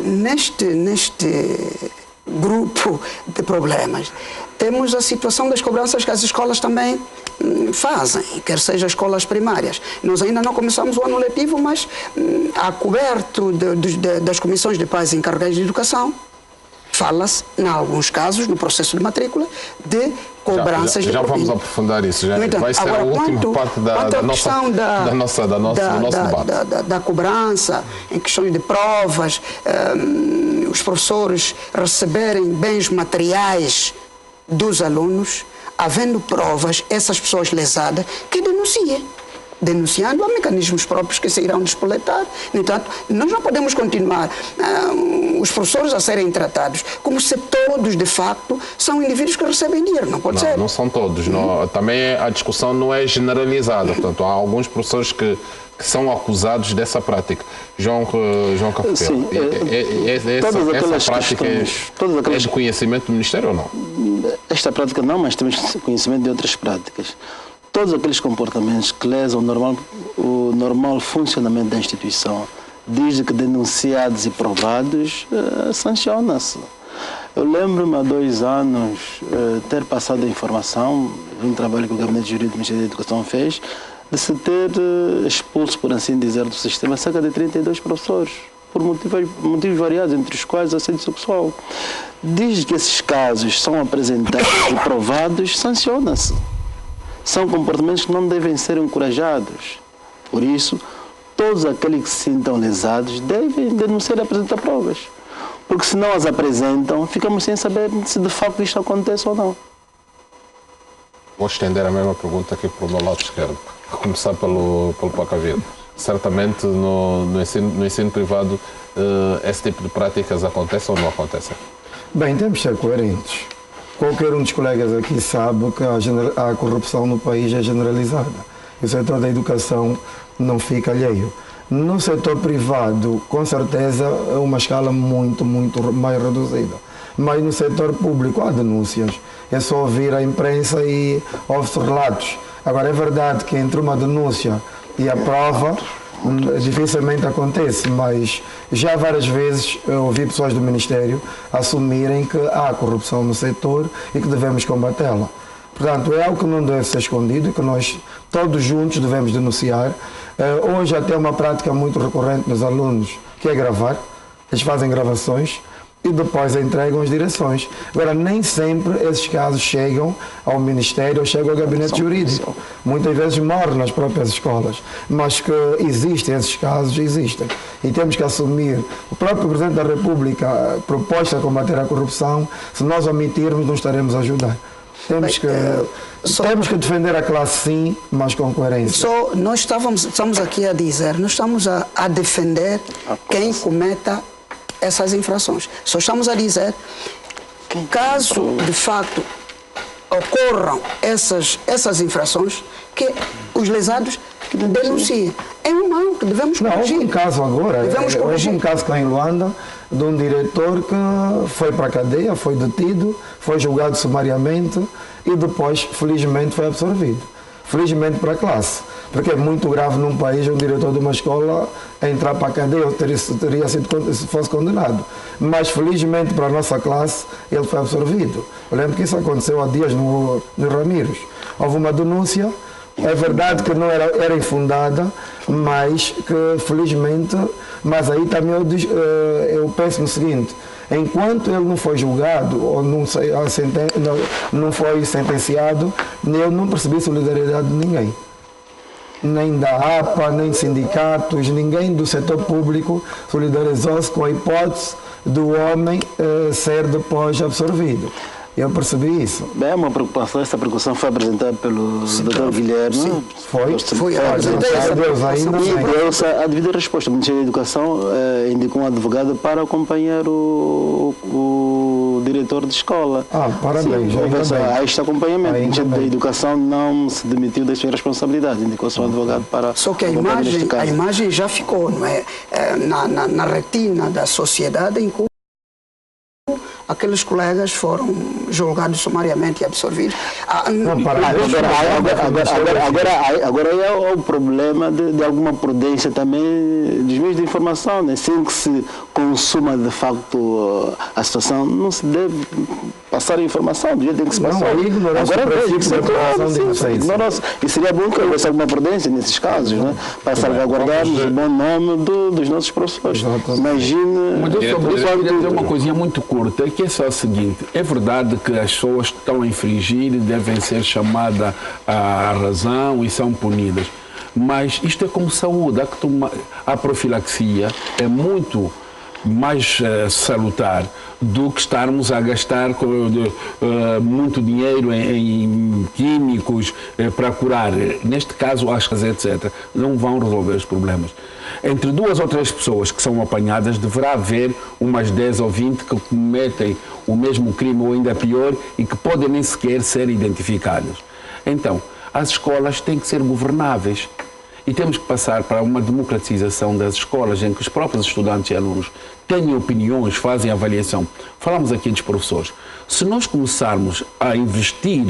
neste grupo de problemas temos a situação das cobranças que as escolas também fazem, quer seja escolas primárias. Nós ainda não começamos o ano letivo, mas há coberto das comissões de pais encarregados de educação, fala-se, em alguns casos, no processo de matrícula, de cobranças de propina. Já vamos aprofundar isso. Vai ser a última parte do nosso debate. Da cobrança, em questões de provas, os professores receberem bens materiais dos alunos, havendo provas, essas pessoas lesadas, que denunciem. Denunciando, há mecanismos próprios que se irão despoletar. No entanto, nós não podemos continuar os professores a serem tratados como se todos, de facto, são indivíduos que recebem dinheiro. Não pode ser. Não são todos. Não, também a discussão não é generalizada. Portanto, há alguns professores que são acusados dessa prática. João Café, essa prática é de conhecimento do Ministério ou não? Esta prática não, mas temos conhecimento de outras práticas. Todos aqueles comportamentos que lesam o normal funcionamento da instituição, desde que denunciados e provados, sanciona-se. Eu lembro-me há 2 anos ter passado a informação de um trabalho que o Gabinete Jurídico do Ministério da Educação fez, de se ter expulso, por assim dizer, do sistema cerca de 32 professores, por motivos variados, entre os quais assédio sexual. Desde que esses casos são apresentados e provados, sanciona-se. São comportamentos que não devem ser encorajados. Por isso, todos aqueles que se sintam lesados devem denunciar e apresentar provas. Porque se não as apresentam, ficamos sem saber se de facto isto acontece ou não. Vou estender a mesma pergunta aqui para o meu lado esquerdo. Vou começar pelo Pacavedo. Certamente no ensino privado esse tipo de práticas acontecem ou não acontecem? Bem, temos de ser coerentes. Qualquer um dos colegas aqui sabe que a corrupção no país é generalizada. E o setor da educação não fica alheio. No setor privado, com certeza, é uma escala muito mais reduzida. Mas no setor público há denúncias. É só ouvir a imprensa e ouve-se relatos. Agora, é verdade que entre uma denúncia e a prova, dificilmente acontece, mas já várias vezes eu ouvi pessoas do Ministério assumirem que há corrupção no setor e que devemos combatê-la. Portanto, é algo que não deve ser escondido e que nós todos juntos devemos denunciar. Hoje até uma prática muito recorrente nos alunos, que é gravar. Eles fazem gravações e depois entregam as direções. Agora, nem sempre esses casos chegam ao Ministério ou chegam ao gabinete jurídico. Muitas vezes morrem nas próprias escolas. Mas que existem esses casos, existem. E temos que assumir. O próprio Presidente da República proposta a combater a corrupção, se nós omitirmos, não estaremos a ajudar. Temos que defender a classe, sim, mas com coerência. Nós estamos aqui a dizer, nós estamos a defender quem cometa essas infrações. Só estamos a dizer, caso de facto ocorram essas infrações, que os lesados denunciem. É um mal que devemos corrigir. Houve um caso agora, houve um caso cá em Luanda, de um diretor que foi para a cadeia, foi detido, foi julgado sumariamente e depois, felizmente, foi absolvido. Felizmente para a classe. Porque é muito grave num país um diretor de uma escola entrar para a cadeia, teria sido, se fosse condenado. Mas felizmente para a nossa classe ele foi absolvido. Eu lembro que isso aconteceu há dias no Ramires. Houve uma denúncia, é verdade que não era infundada, mas que felizmente, mas aí também eu penso no seguinte: enquanto ele não foi julgado ou não foi sentenciado, eu não percebi solidariedade de ninguém. Nem da APA, nem de sindicatos, ninguém do setor público solidarizou-se com a hipótese do homem ser depois absorvido. Eu percebi isso. Bem, é uma preocupação. Essa preocupação foi apresentada pelo Dr. Guilherme. Sim. Foi apresentada. E deu-se a devida resposta. O Ministério da Educação indicou um advogado para acompanhar o diretor de escola. Parabéns. Há este acompanhamento. O Ministério da Educação não se demitiu das suas responsabilidades. Indicou-se um advogado para... Só que a imagem já ficou, não é? Na retina da sociedade, enquanto aqueles colegas foram julgados sumariamente e absorvidos. Agora é o problema de alguma prudência também dos meios de informação, né? Sem que se consuma de facto a situação, não se deve passar a informação do jeito em que se passou. E seria bom que houvesse alguma prudência nesses casos, né? Para salvaguardarmos o bom nome dos nossos professores. Imagine... Mas eu poderia dizer uma coisinha muito curta, que é só o seguinte: é verdade que as pessoas que estão a infringir devem ser chamadas à razão e são punidas, mas isto é como saúde. A profilaxia é muito mais salutar do que estarmos a gastar muito dinheiro em químicos para curar. Neste caso, ascas, etc., não vão resolver os problemas. Entre 2 ou 3 pessoas que são apanhadas, deverá haver umas 10 ou 20 que cometem o mesmo crime ou ainda pior e que podem nem sequer ser identificadas. Então, as escolas têm que ser governáveis. E temos que passar para uma democratização das escolas, em que os próprios estudantes e alunos têm opiniões, fazem avaliação. Falamos aqui dos professores. Se nós começarmos a investir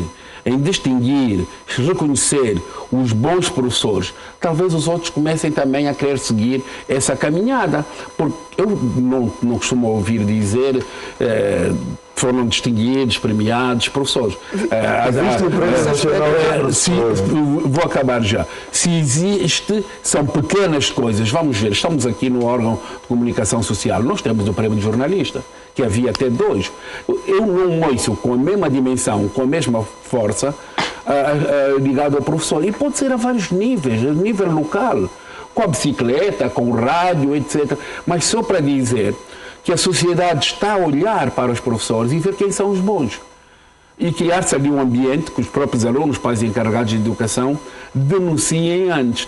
em distinguir, reconhecer os bons professores, talvez os outros comecem também a querer seguir essa caminhada. Porque eu não costumo ouvir dizer... foram distinguidos, premiados, professores. Vou acabar já. Se existe, são pequenas coisas. Vamos ver, estamos aqui no órgão de comunicação social. Nós temos o prémio de jornalista, que havia até 2. Eu não ouço com a mesma dimensão, com a mesma força, ligado ao professor. E pode ser a vários níveis, a nível local, com a bicicleta, com o rádio, etc. Mas só para dizer que a sociedade está a olhar para os professores e ver quem são os bons. E criar-se ali um ambiente que os próprios alunos, pais encarregados de educação, denunciem antes.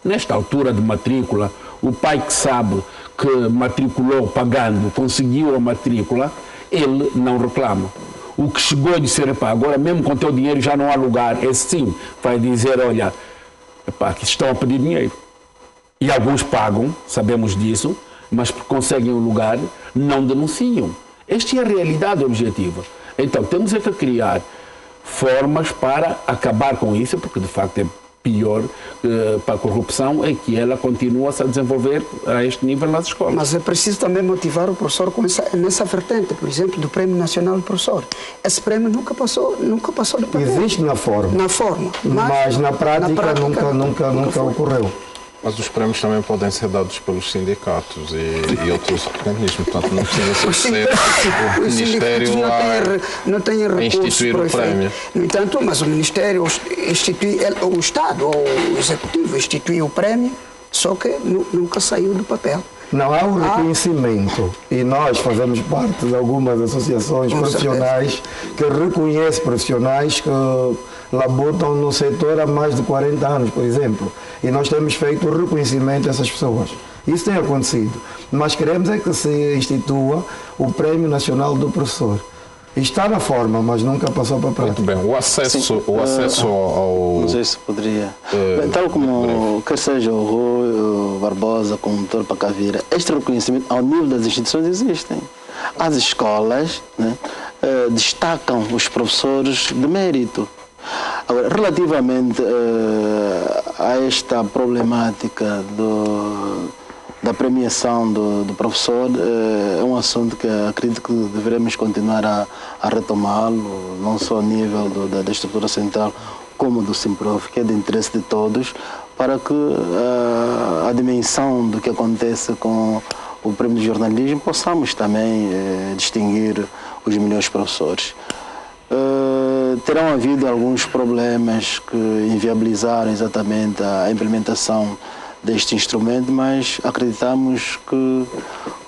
Nesta altura de matrícula, o pai que sabe que matriculou pagando, conseguiu a matrícula, ele não reclama. o que chegou e disse, epá, agora mesmo com o teu dinheiro já não há lugar, esse sim vai dizer, olha, epá, que estão a pedir dinheiro. E alguns pagam, sabemos disso, mas porque conseguem um lugar, não denunciam. Esta é a realidade objetiva. Então, temos é que criar formas para acabar com isso, porque de facto é pior para a corrupção, é que ela continua-se a desenvolver a este nível nas escolas. Mas é preciso também motivar o professor nessa vertente, por exemplo, do Prémio Nacional do Professor. Esse prémio nunca passou do papel. Existe na forma. Na forma. Mas na prática nunca ocorreu. Mas os prémios também podem ser dados pelos sindicatos e outros organismos, portanto não precisa ser o Ministério não tem recursos instituir o prémio. No entanto, mas o Ministério institui, o Estado ou o Executivo instituiu o prémio, só que nunca saiu do papel. Não há um reconhecimento e nós fazemos parte de algumas associações profissionais que reconhecem profissionais que labutam no setor há mais de 40 anos, por exemplo, e nós temos feito o reconhecimento dessas pessoas. Isso tem acontecido, mas queremos é que se institua o Prémio Nacional do Professor. Está na forma, mas nunca passou para a prática. Muito bem, o acesso ao... Não sei se poderia... tal como quer seja o Rui, o Barbosa, como o doutor Pacavira, este reconhecimento ao nível das instituições existem. As escolas, né, destacam os professores de mérito. Agora, relativamente a esta problemática da premiação do professor, é um assunto que acredito que devemos continuar a retomá-lo, não só a nível da estrutura central, como do Simprof, que é de interesse de todos, para que a dimensão do que acontece com o prémio de jornalismo possamos também distinguir os melhores professores. Terão havido alguns problemas que inviabilizaram exatamente a implementação deste instrumento, mas acreditamos que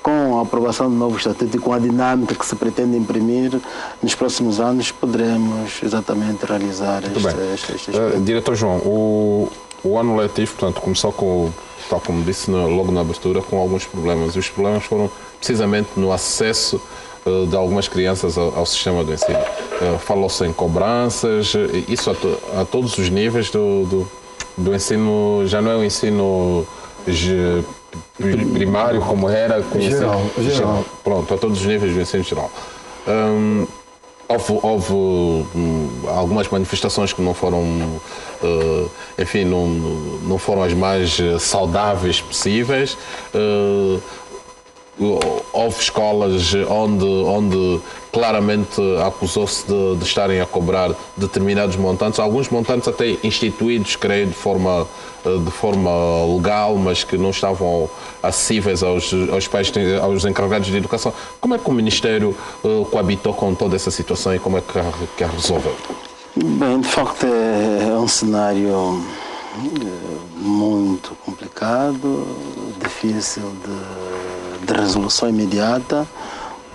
com a aprovação do novo estatuto e com a dinâmica que se pretende imprimir, nos próximos anos poderemos exatamente realizar este Diretor João, o ano letivo, portanto, começou com, tal como disse logo na abertura, com alguns problemas. E os problemas foram precisamente no acesso de algumas crianças ao sistema do ensino. Falou-se em cobranças, isso a todos os níveis do ensino, já não é o ensino primário como era, com geral. Pronto, a todos os níveis do ensino geral. Houve algumas manifestações que não foram, enfim, não foram as mais saudáveis possíveis. Houve escolas onde claramente acusou-se de estarem a cobrar determinados montantes, alguns montantes até instituídos, creio, de forma legal, mas que não estavam acessíveis aos pais, aos encarregados de educação. Como é que o Ministério coabitou com toda essa situação e como é que a resolveu? Bem, de facto é um cenário muito complicado, difícil de resolução imediata,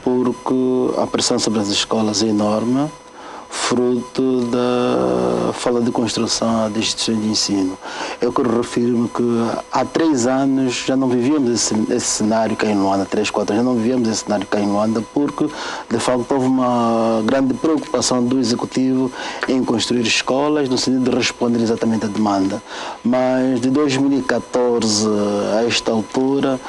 porque a pressão sobre as escolas é enorme, fruto da falta de construção de instituições de ensino. Eu quero refiro-me que há 3 anos já não vivíamos esse cenário cá em Luanda, 3, 4 anos já não vivíamos esse cenário cá em Luanda, porque de facto houve uma grande preocupação do Executivo em construir escolas no sentido de responder exatamente à demanda. Mas de 2014 a esta altura,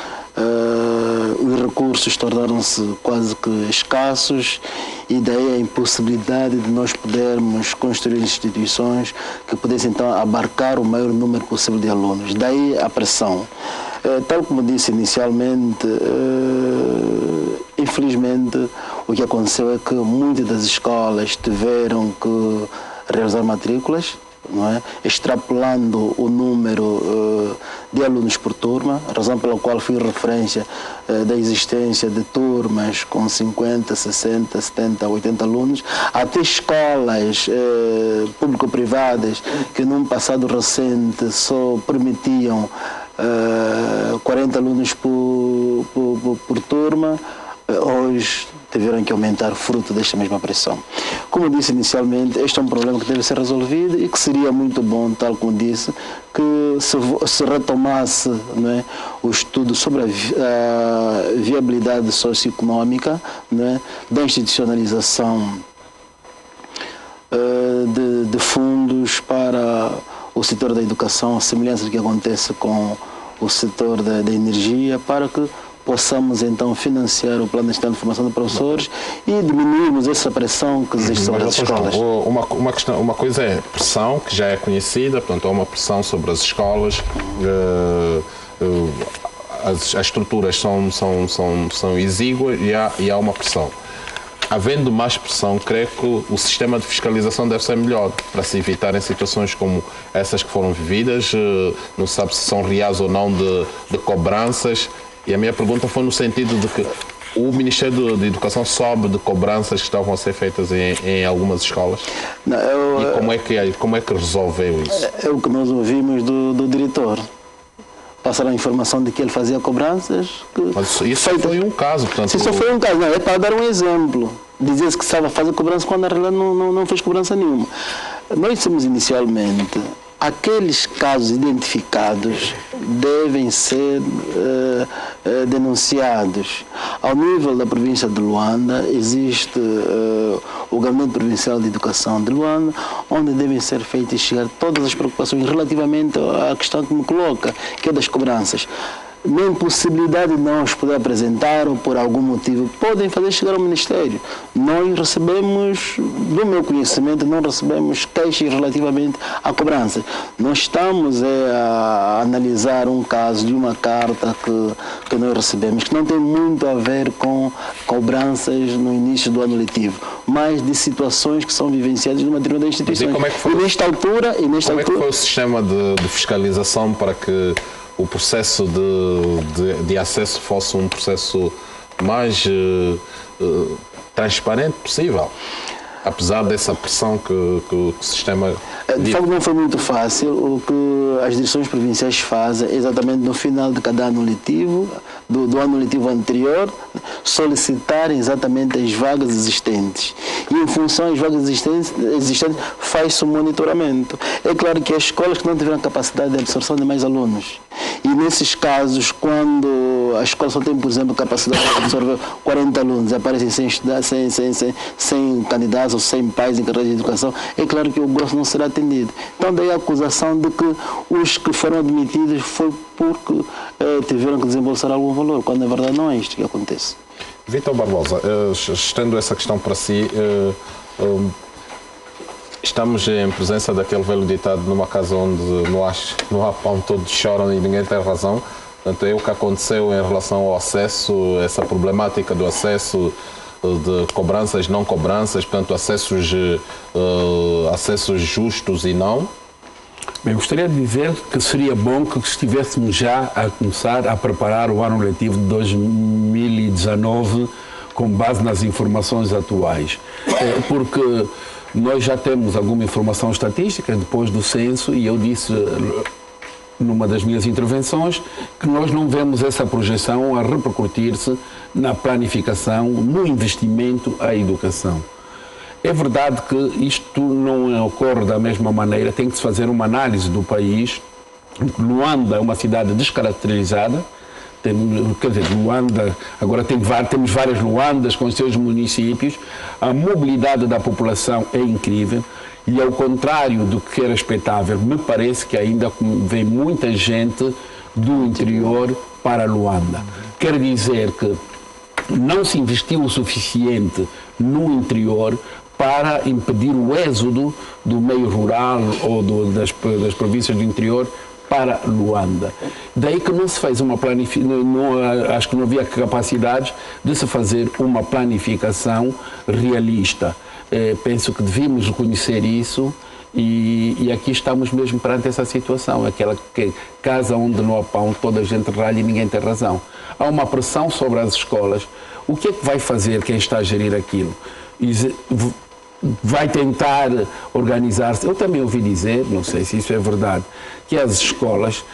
os recursos tornaram-se quase que escassos e daí a impossibilidade de nós podermos construir instituições que pudessem então abarcar o maior número possível de alunos. Daí a pressão. Tal como disse inicialmente, infelizmente o que aconteceu é que muitas das escolas tiveram que realizar matrículas, não é? Extrapolando o número de alunos por turma, razão pela qual fiz referência da existência de turmas com 50, 60, 70, 80 alunos, até escolas público-privadas que num passado recente só permitiam 40 alunos por turma, hoje tiveram que aumentar fruto desta mesma pressão. Como disse inicialmente, este é um problema que deve ser resolvido e que seria muito bom, tal como disse, que se retomasse, não é, o estudo sobre a viabilidade socioeconómica, não é, da institucionalização de fundos para o setor da educação, semelhança do que acontece com o setor da energia, para que possamos então financiar o plano nacional de formação de professores e diminuirmos essa pressão que existe sobre as escolas. Uma coisa é pressão, que já é conhecida, portanto há uma pressão sobre as escolas, as estruturas são exíguas e há uma pressão. Havendo mais pressão, creio que o sistema de fiscalização deve ser melhor para se evitarem situações como essas que foram vividas, não se sabe se são reais ou não de cobranças. E a minha pergunta foi no sentido de que o Ministério da Educação soube de cobranças que estavam a ser feitas em algumas escolas? Não, e como é que resolveu isso? É o que nós ouvimos do diretor. Passaram a informação de que ele fazia cobranças. Mas isso foi um caso, portanto... Sim, só foi um caso. Não, é para dar um exemplo. Dizer-se que estava a fazer cobrança quando na realidade não fez cobrança nenhuma. Nós dissemos inicialmente, aqueles casos identificados devem ser denunciados. Ao nível da província de Luanda, existe o Gabinete Provincial de Educação de Luanda, onde devem ser feitas chegar todas as preocupações relativamente à questão que me coloca, que é das cobranças. Na impossibilidade de não os poder apresentar ou por algum motivo, podem fazer chegar ao Ministério. Nós recebemos, do meu conhecimento, não recebemos queixas relativamente à cobrança. Nós estamos a analisar um caso de uma carta que nós recebemos, que não tem muito a ver com cobranças no início do ano letivo, mas de situações que são vivenciadas numa determinada instituição. E nesta altura... Como é que foi o sistema de fiscalização para que o processo de acesso fosse um processo mais transparente possível, apesar dessa pressão que o sistema... De facto não foi muito fácil. O que as direções provinciais fazem exatamente no final de cada ano letivo, do ano letivo anterior, solicitarem exatamente as vagas existentes. E em função das vagas existentes faz-se o monitoramento. É claro que as escolas que não tiveram capacidade de absorção de mais alunos, e nesses casos, quando a escola só tem, por exemplo, capacidade de absorver 40 alunos, aparecem sem candidatos ou sem pais em carreira de educação, é claro que o grosso não será atendido. Então daí a acusação de que os que foram admitidos foi porque tiveram que desembolsar algum valor, quando na verdade não é isto que acontece. Vítor Barbosa, estendo essa questão para si, estamos em presença daquele velho ditado: numa casa onde não há pão, todos choram e ninguém tem razão. Portanto, é o que aconteceu em relação ao acesso, essa problemática do acesso, de cobranças, não cobranças, portanto, acessos justos e não. Bem, gostaria de dizer que seria bom que estivéssemos já a começar a preparar o ano letivo de 2019 com base nas informações atuais, porque nós já temos alguma informação estatística depois do censo, e eu disse numa das minhas intervenções que nós não vemos essa projeção a repercutir-se na planificação, no investimento à educação. É verdade que isto não ocorre da mesma maneira, tem que se fazer uma análise do país. Luanda é uma cidade descaracterizada, quer dizer, Luanda, agora temos várias Luandas com os seus municípios, a mobilidade da população é incrível e, ao contrário do que era expectável, me parece que ainda vem muita gente do interior para Luanda. Quer dizer que não se investiu o suficiente no interior para impedir o êxodo do meio rural ou das províncias do interior para Luanda. Daí que não se fez uma planificação, acho que não havia capacidade de se fazer uma planificação realista. Penso que devíamos reconhecer isso e aqui estamos mesmo perante essa situação, aquela casa onde não há pão, toda a gente ralha e ninguém tem razão. Há uma pressão sobre as escolas. O que é que vai fazer quem está a gerir aquilo? Vai tentar organizar-se. Eu também ouvi dizer, não sei se isso é verdade, que as escolas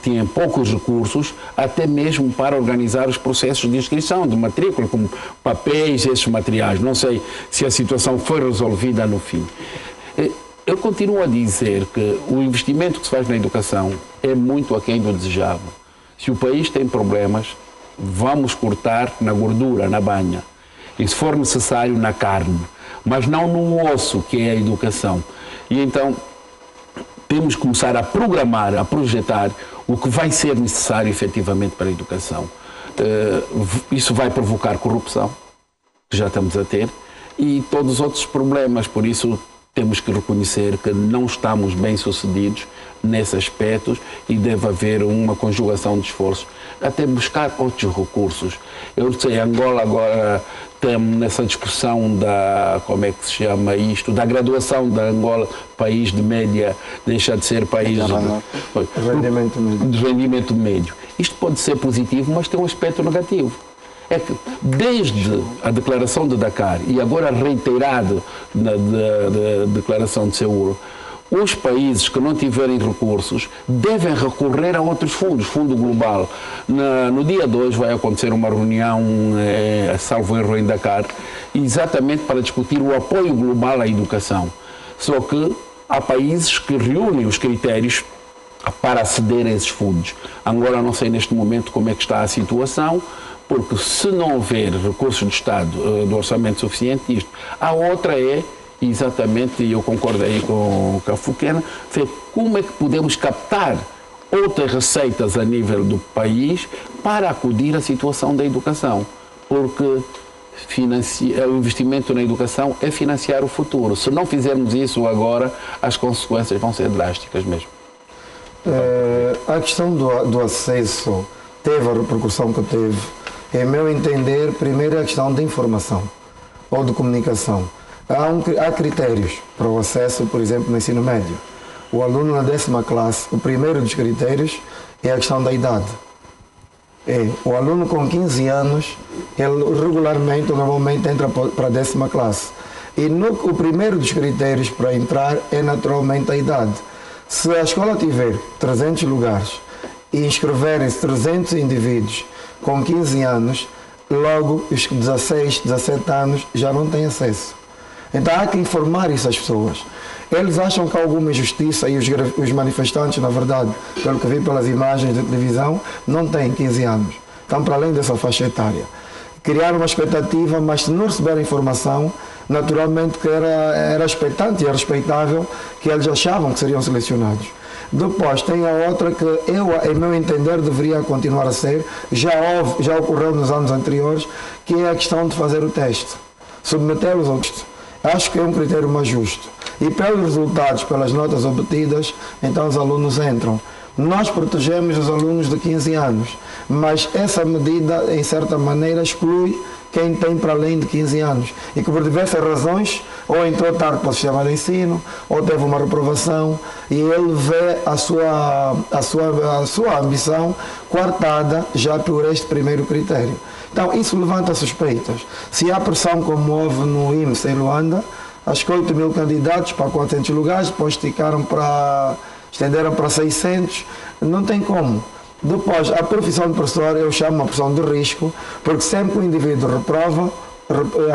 tinham poucos recursos, até mesmo para organizar os processos de inscrição, de matrícula, como papéis, esses materiais. Não sei se a situação foi resolvida no fim. Eu continuo a dizer que o investimento que se faz na educação é muito aquém do desejável. Se o país tem problemas, vamos cortar na gordura, na banha. E se for necessário, na carne. mas não no osso, que é a educação. E então temos que começar a programar, a projetar o que vai ser necessário efetivamente para a educação. Isso vai provocar corrupção, que já estamos a ter, e todos os outros problemas. Por isso temos que reconhecer que não estamos bem sucedidos nesses aspectos e deve haver uma conjugação de esforços, até buscar outros recursos. Eu sei, Angola agora estamos nessa discussão da, como é que se chama isto, da graduação da Angola, país de média, deixa de ser país de rendimento médio. Isto pode ser positivo, mas tem um aspecto negativo. É que desde a declaração de Dakar e agora reiterado na declaração de Seul, os países que não tiverem recursos devem recorrer a outros fundos, Fundo Global. No dia 2 vai acontecer uma reunião, salvo erro, em Dakar, exatamente para discutir o apoio global à educação. Só que há países que reúnem os critérios para aceder a esses fundos. Angola, não sei neste momento como é que está a situação, porque se não houver recursos do Estado, do orçamento suficiente, isto. A outra é, exatamente, e eu concordo aí com a Fuquena, ver como é que podemos captar outras receitas a nível do país para acudir à situação da educação. Porque o investimento na educação é financiar o futuro. Se não fizermos isso agora, as consequências vão ser drásticas mesmo. A questão do acesso teve a repercussão que teve. Em meu entender, primeiro é a questão de informação ou de comunicação. Há critérios para o acesso, por exemplo, no ensino médio. O aluno na 10ª classe, o primeiro dos critérios é a questão da idade. O aluno com 15 anos, ele regularmente, normalmente entra para a 10ª classe. E o primeiro dos critérios para entrar é naturalmente a idade. Se a escola tiver 300 lugares e inscreverem-se 300 indivíduos com 15 anos, logo os 16, 17 anos já não têm acesso. Então há que informar isso às pessoas. Eles acham que há alguma injustiça e os manifestantes, na verdade, pelo que vi pelas imagens de televisão, não têm 15 anos. Estão para além dessa faixa etária. Criaram uma expectativa, mas se não receberem informação, naturalmente que era expectante e é respeitável que eles achavam que seriam selecionados. Depois tem a outra que em meu entender, deveria continuar a ser, já ocorreu nos anos anteriores, que é a questão de fazer o teste, submetê-los ao teste. Acho que é um critério mais justo. E pelos resultados, pelas notas obtidas, então os alunos entram. Nós protegemos os alunos de 15 anos, mas essa medida, em certa maneira, exclui quem tem para além de 15 anos e que por diversas razões ou entrou tarde para o sistema de ensino ou teve uma reprovação e ele vê a sua ambição coartada já por este primeiro critério. Então isso levanta suspeitas. Se há pressão como houve no IMS em Luanda, acho que 8 mil candidatos para 400 lugares, depois estenderam para 600, não tem como. Depois, a profissão de professor eu chamo uma profissão de risco, porque sempre que o indivíduo reprova,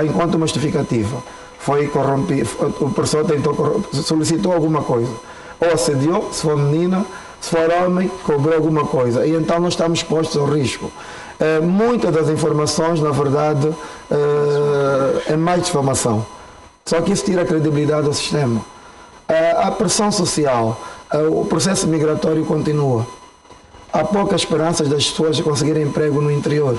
encontra uma justificativa. Foi corrompido, o professor solicitou alguma coisa. Ou assediou, se for menina, se for homem, cobrou alguma coisa. E então nós estamos expostos ao risco. Muitas das informações, na verdade, é mais difamação. Só que isso tira a credibilidade ao sistema. A pressão social, o processo migratório continua. Há poucas esperanças das pessoas de conseguirem emprego no interior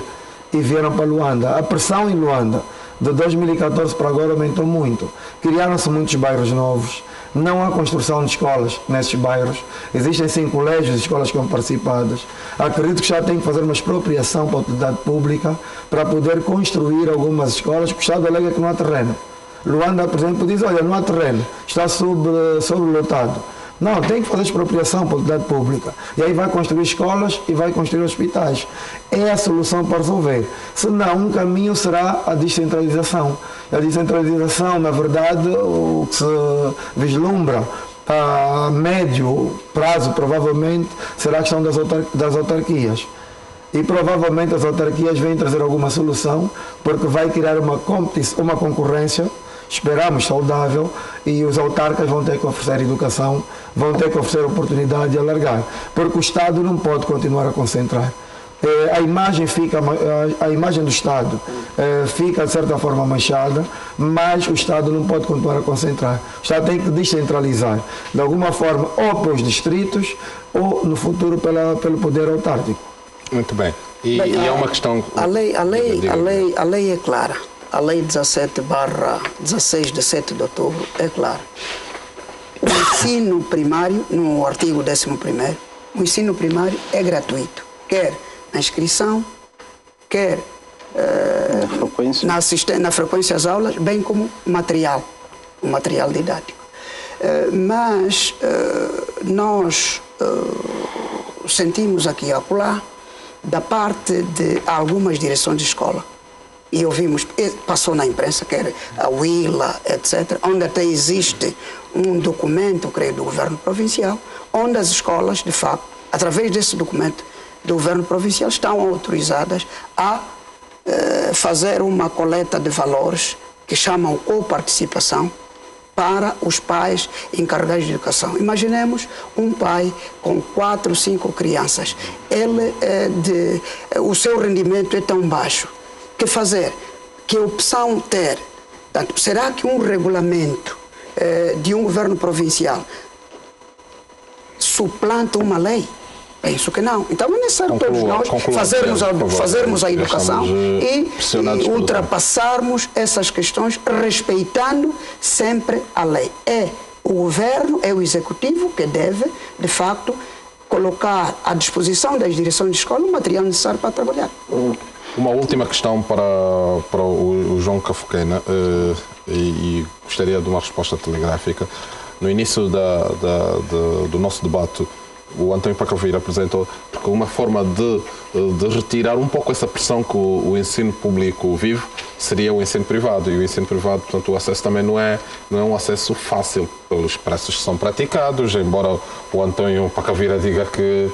e vieram para Luanda. A pressão em Luanda, de 2014 para agora, aumentou muito. Criaram-se muitos bairros novos. Não há construção de escolas nesses bairros. Existem sim colégios e escolas comparticipadas. Acredito que já tem que fazer uma expropriação para a utilidade pública para poder construir algumas escolas, porque o Estado alega que não há terreno. Luanda, por exemplo, diz, olha, não há terreno, está sobrelotado. Não, tem que fazer expropriação para a utilidade pública. E aí vai construir escolas e vai construir hospitais. É a solução para resolver. Senão, um caminho será a descentralização. A descentralização, na verdade, o que se vislumbra a médio prazo, provavelmente, será a questão das autarquias. E provavelmente as autarquias vêm trazer alguma solução, porque vai criar uma concorrência, esperamos saudável, e os autarcas vão ter que oferecer educação, vão ter que oferecer oportunidade de alargar, porque o Estado não pode continuar a concentrar. a imagem a imagem do Estado fica de certa forma manchada, mas o Estado não pode continuar a concentrar. O Estado tem que descentralizar de alguma forma, ou para os distritos ou no futuro pelo poder autárquico. Muito bem. E é uma questão. A lei é clara. A lei 17/16 de 7 de outubro é clara. O ensino primário, no artigo 11º, o ensino primário é gratuito, quer na inscrição, quer na frequência às aulas, bem como o material didático. Mas nós sentimos aqui e acolá, da parte de algumas direções de escola, e ouvimos, passou na imprensa, quer a Willa, etc., onde até existe um documento, creio, do governo provincial, onde as escolas, de facto, através desse documento do governo provincial, estão autorizadas a fazer uma coleta de valores que chamam coparticipação para os pais encarregados de educação. Imaginemos um pai com 4, 5 crianças. O seu rendimento é tão baixo. Que fazer? Que opção ter? Portanto, será que um regulamento de um governo provincial suplanta uma lei? Penso que não. Então é necessário todos nós fazermos a educação e ultrapassarmos essas questões respeitando sempre a lei. É o governo, é o executivo que deve, de facto, colocar à disposição das direções de escola o material necessário para trabalhar. Uma última questão para o João Cafoquena e gostaria de uma resposta telegráfica. No início do nosso debate, o António Pacavira apresentou porque uma forma de retirar um pouco essa pressão que o ensino público vive seria o ensino privado. E o ensino privado, portanto, o acesso também não é um acesso fácil pelos preços que são praticados, embora o António Pacavira diga que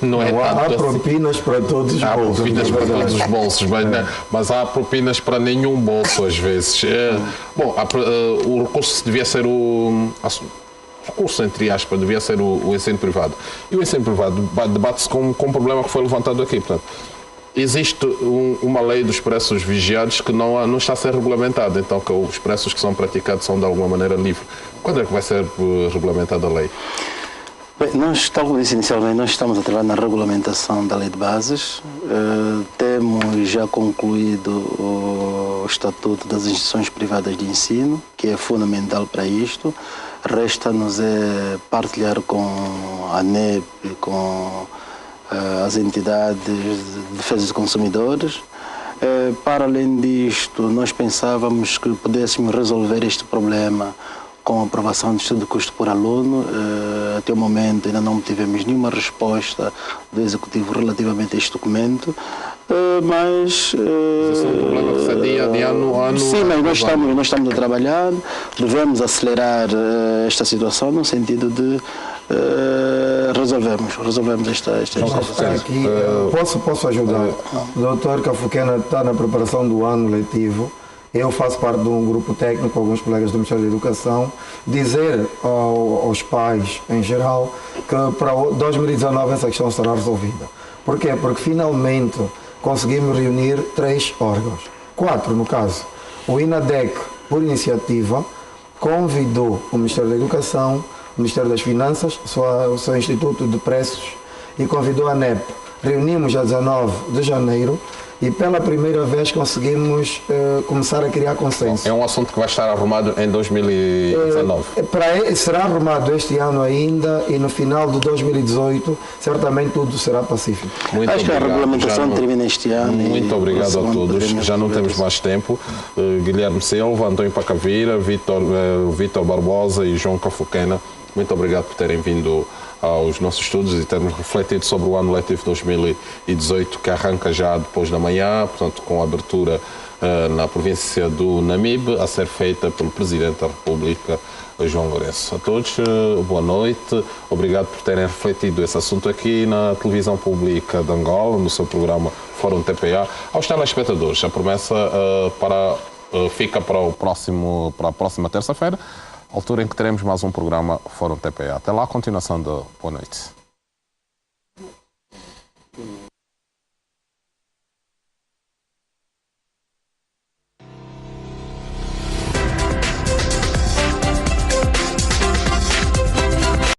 não é tanto há propinas para todos os bolsos. Há propinas para todos os bolsos, mas há propinas para nenhum bolso, às vezes. Bom, o recurso devia ser o recurso, entre aspas, devia ser o ensino privado. E o ensino privado debate-se com um problema que foi levantado aqui. Portanto, existe uma lei dos preços vigiados que não está a ser regulamentada, então que os preços que são praticados são de alguma maneira livres. Quando é que vai ser regulamentada a lei? Bem, nós, tal como disse inicialmente, nós estamos a trabalhar na regulamentação da lei de bases. Temos já concluído o Estatuto das Instituições Privadas de Ensino, que é fundamental para isto. Resta-nos partilhar com a ANEP, com as entidades de defesa dos consumidores. Para além disto, nós pensávamos que pudéssemos resolver este problema com a aprovação do estudo de custo por aluno. Até o momento ainda não tivemos nenhuma resposta do Executivo relativamente a este documento. Mas esse é um problema que se adia de ano a ano. Sim, mas nós estamos a trabalhar, devemos acelerar esta situação no sentido de resolvermos esta situação. Aqui, posso ajudar? O doutor Cafoquena está na preparação do ano letivo. Eu faço parte de um grupo técnico, alguns colegas do Ministério da Educação, dizer aos pais, em geral, que para 2019 essa questão será resolvida. Por quê? Porque finalmente conseguimos reunir 3 órgãos, 4 no caso. O INADEC, por iniciativa, convidou o Ministério da Educação, o Ministério das Finanças, o seu Instituto de Preços, e convidou a ANEP. Reunimos dia 19 de janeiro e pela primeira vez conseguimos começar a criar consenso. É um assunto que vai estar arrumado em 2019? Será arrumado este ano ainda e no final de 2018 certamente tudo será pacífico. Acho que a regulamentação termina este ano. Muito obrigado a todos. Já não temos mais tempo. Guilherme Silva, António Pacavira, Vítor Barbosa e João Cafoquena, muito obrigado por terem vindo aos nossos estudos e termos refletido sobre o ano letivo 2018 que arranca já depois da manhã, portanto com a abertura na província do Namibe a ser feita pelo Presidente da República, João Lourenço. A todos, boa noite, obrigado por terem refletido esse assunto aqui na televisão pública de Angola, no seu programa Fórum TPA. Aos telespectadores, a promessa fica para a próxima terça-feira, altura em que teremos mais um programa Fórum TPA. Até lá, continuação de boa noite.